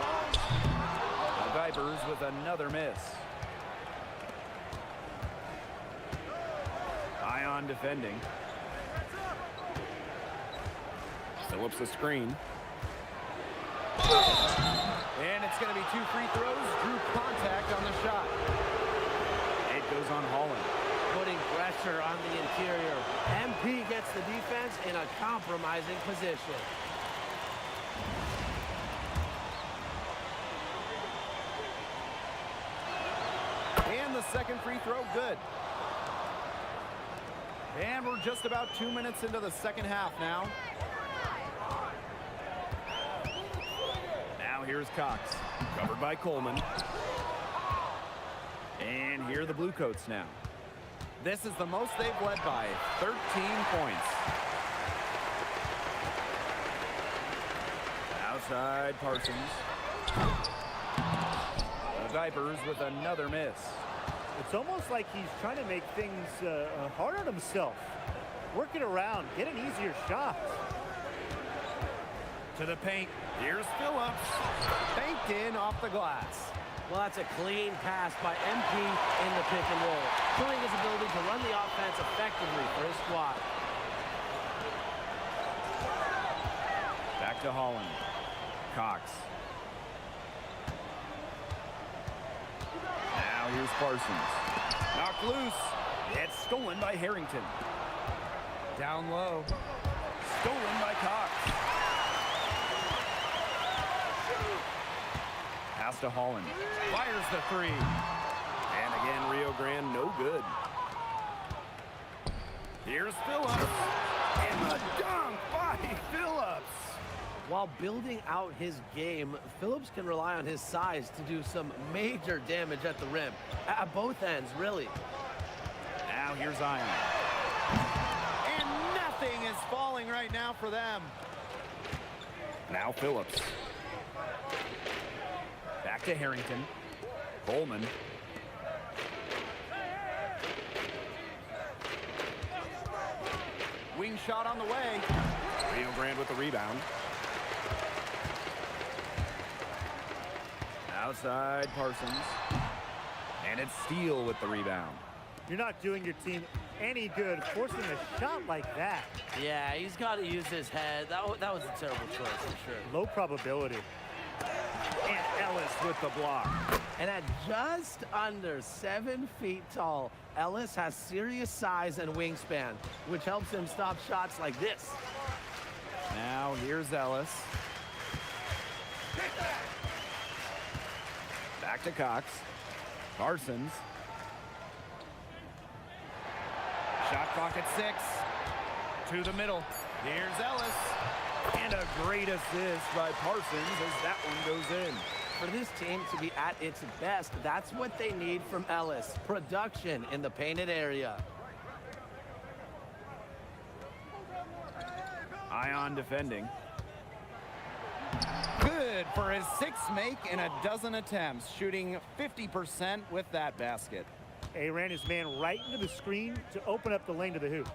The Vipers with another miss. Ion defending. Phillips a screen. And it's going to be 2 free throws. Drew contact on the shot. It goes on Holland. Putting pressure on the interior. MP gets the defense in a compromising position. And the second free throw, good. And we're just about 2 minutes into the second half now. Now here's Cox, covered by Coleman. And here are the Bluecoats now. This is the most they've led by, 13 points. Outside Parsons. The Vipers with another miss. It's almost like he's trying to make things hard on himself. Work it around, get an easier shot. To the paint, here's Phillips. Banked in off the glass. Well, that's a clean pass by MP in the pick and roll, showing his ability to run the offense effectively for his squad. Back to Holland. Cox. Now here's Parsons. Knocked loose. It's stolen by Harrington. Down low. Stolen by Cox. Pass to Holland. Fires the three. And again, Rio Grande, no good. Here's Phillips. And the dunk by Phillips. While building out his game, Phillips can rely on his size to do some major damage at the rim. At both ends, really. Now here's Zion. And nothing is falling right now for them. Now Phillips. Back to Harrington. Coleman. Wing shot on the way. Rio Grande with the rebound. Outside Parsons. And it's Steele with the rebound. You're not doing your team any good forcing a shot like that. Yeah, he's got to use his head. That was a terrible choice for sure. Low probability. And Ellis with the block. And at just under 7 feet tall, Ellis has serious size and wingspan, which helps him stop shots like this. Now here's Ellis. Back to Cox. Parsons. Shot clock at 6. To the middle. Here's Ellis. And a great assist by Parsons as that one goes in. For this team to be at its best, that's what they need from Ellis. Production in the painted area. Ion defending. Good for his 6th make in a dozen attempts, shooting 50% with that basket. He ran his man right into the screen to open up the lane to the hoop.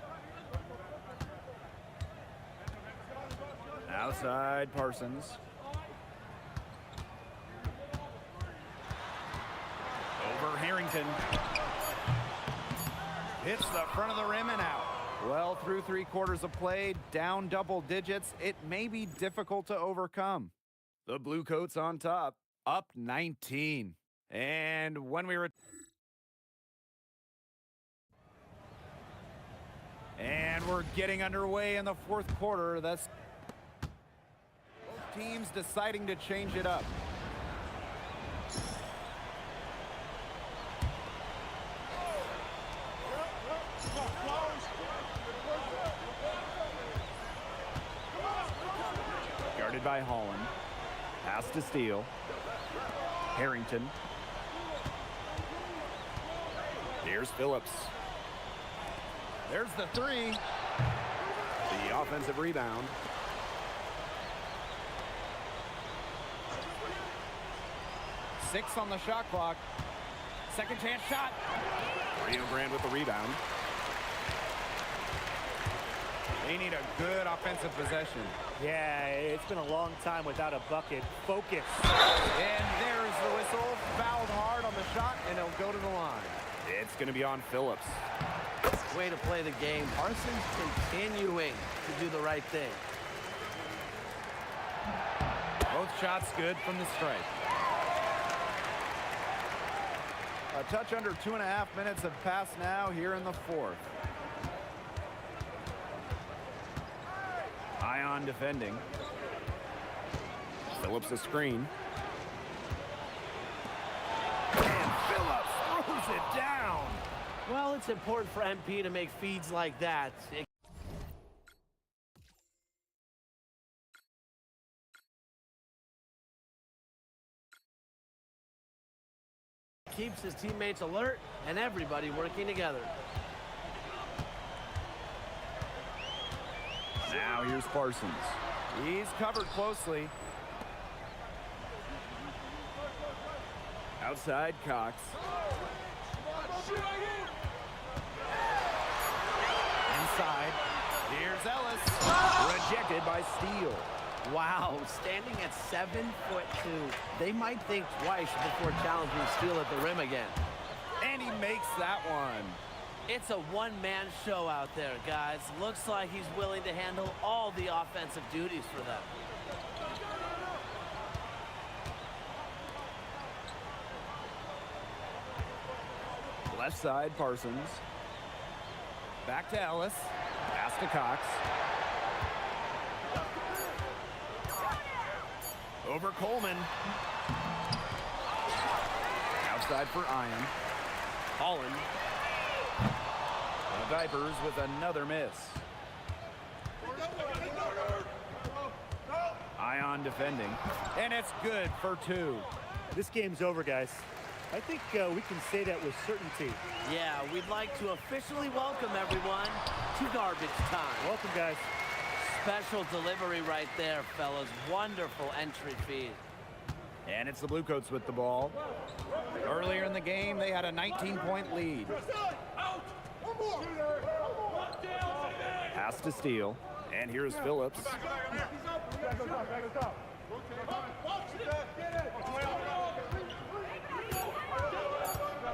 Outside Parsons. Over Harrington. Hits the front of the rim and out. Well, through 3 quarters of play, down double digits, it may be difficult to overcome. The Blue Coats on top, up 19. And when we were... And we're getting underway in the 4th quarter. That's both teams deciding to change it up. Guarded by Holland. Pass to Steele. Harrington. Here's Phillips. There's the 3. The offensive rebound. Six on the shot clock. Second chance shot. Rio Grande with the rebound. They need a good offensive possession. Yeah, it's been a long time without a bucket. Focus. And there's the whistle. Fouled hard on the shot, and it'll go to the line. It's going to be on Phillips. Way to play the game. Parsons continuing to do the right thing. Both shots good from the stripe. A touch under 2.5 minutes have passed now here in the 4th. Ion defending. Phillips a screen. And Phillips throws it down. Well, it's important for MP to make feeds like that. It keeps his teammates alert and everybody working together. Now here's Parsons. He's covered closely. Outside Cox. Inside. Here's Ellis. Rejected by Steele. Wow, standing at 7'2", they might think twice before challenging Steele at the rim again. And he makes that one. It's a one-man show out there, guys. Looks like he's willing to handle all the offensive duties for them. Left side, Parsons. Back to Ellis. Pass to Cox. Over Coleman. Outside for Ion. Holland. The Vipers with another miss. Ion defending. And it's good for 2. This game's over, guys. I think we can say that with certainty. Yeah, we'd like to officially welcome everyone to garbage time. Welcome, guys. Special delivery right there, fellas. Wonderful entry feed. And it's the Bluecoats with the ball. Earlier in the game, they had a 19-point lead. Pass to Steele. And here's Phillips.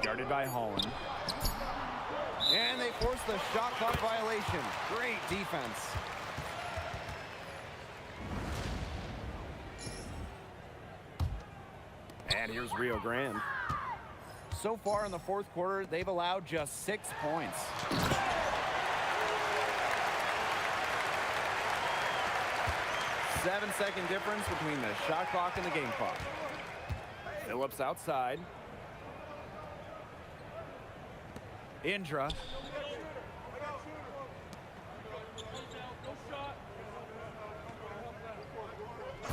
Guarded by Holland. And they force the shot clock violation. Great defense. And here's Rio Grande. So far in the fourth quarter, they've allowed just 6 points. Seven-second difference between the shot clock and the game clock. Phillips outside. Indra.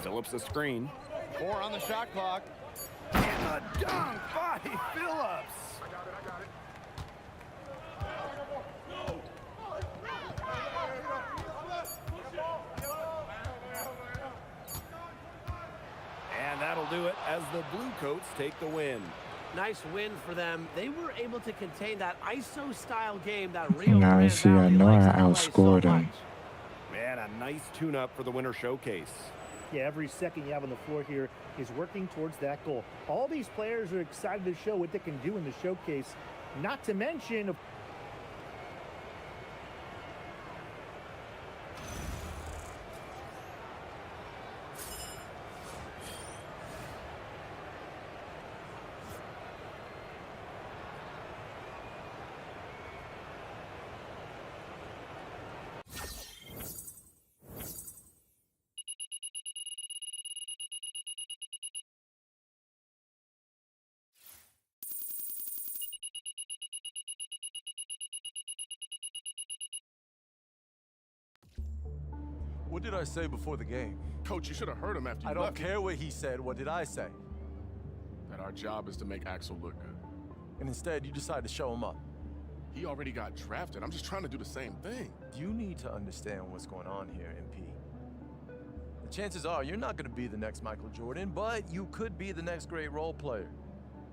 Phillips a screen. 4 on the shot clock. And a dunk by Phillips. And that'll do it as the Bluecoats take the win. Nice win for them. They were able to contain that ISO-style game that Rio Now, Grande see, I Valley know likes I to play outscored so him. much. Man, a nice tune-up for the Winter Showcase. Yeah, every second you have on the floor here is working towards that goal. All these players are excited to show what they can do in the showcase, not to mention What did I say before the game? Coach, you should have heard him after you I don't left. care what he said. What did I say? That our job is to make Axel look good. And instead, you decide to show him up. He already got drafted. I'm just trying to do the same thing. You need to understand what's going on here, MP. The chances are you're not going to be the next Michael Jordan, but you could be the next great role player.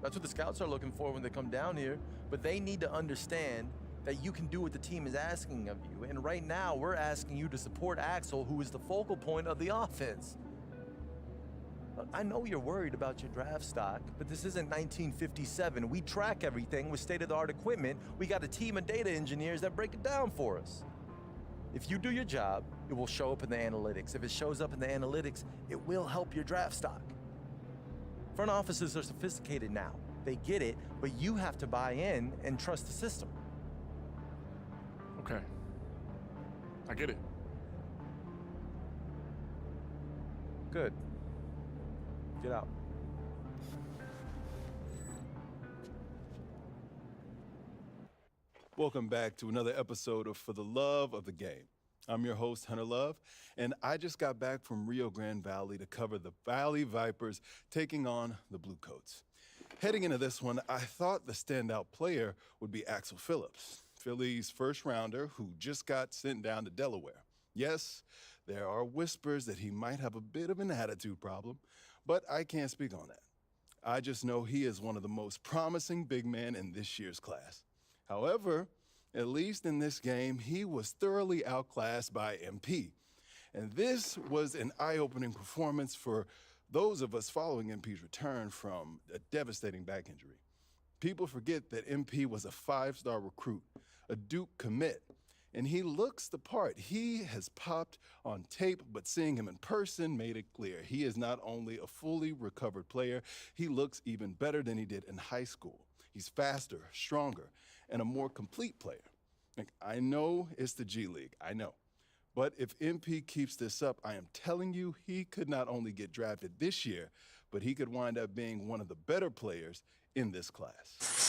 That's what the scouts are looking for when they come down here, but they need to understand that you can do what the team is asking of you. And right now, we're asking you to support Axel, who is the focal point of the offense. Look, I know you're worried about your draft stock, but this isn't 1957. We track everything with state-of-the-art equipment. We got a team of data engineers that break it down for us. If you do your job, it will show up in the analytics. If it shows up in the analytics, it will help your draft stock. Front offices are sophisticated now. They get it, but you have to buy in and trust the system. Okay. I get it. Good. Get out. Welcome back to another episode of For the Love of the Game. I'm your host, Hunter Love, and I just got back from Rio Grande Valley to cover the Valley Vipers taking on the Bluecoats. Heading into this one, I thought the standout player would be Axel Phillips, Philly's first rounder who just got sent down to Delaware. Yes, there are whispers that he might have a bit of an attitude problem, but I can't speak on that. I just know he is one of the most promising big men in this year's class. However, at least in this game, he was thoroughly outclassed by MP. And this was an eye-opening performance for those of us following MP's return from a devastating back injury. People forget that MP was a 5-star recruit, a Duke commit, and he looks the part. He has popped on tape, but seeing him in person made it clear. He is not only a fully recovered player, he looks even better than he did in high school. He's faster, stronger, and a more complete player. Like, I know it's the G League, I know. But if MP keeps this up, I am telling you, he could not only get drafted this year, but he could wind up being one of the better players in this class.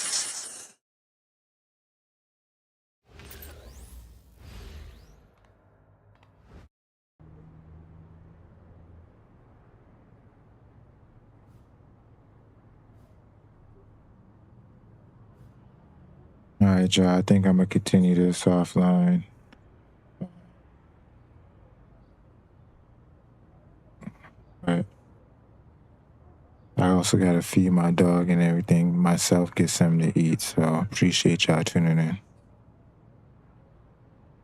All right, y'all. I think I'm gonna continue this offline. But I also gotta feed my dog and everything. Myself, get something to eat. So appreciate y'all tuning in.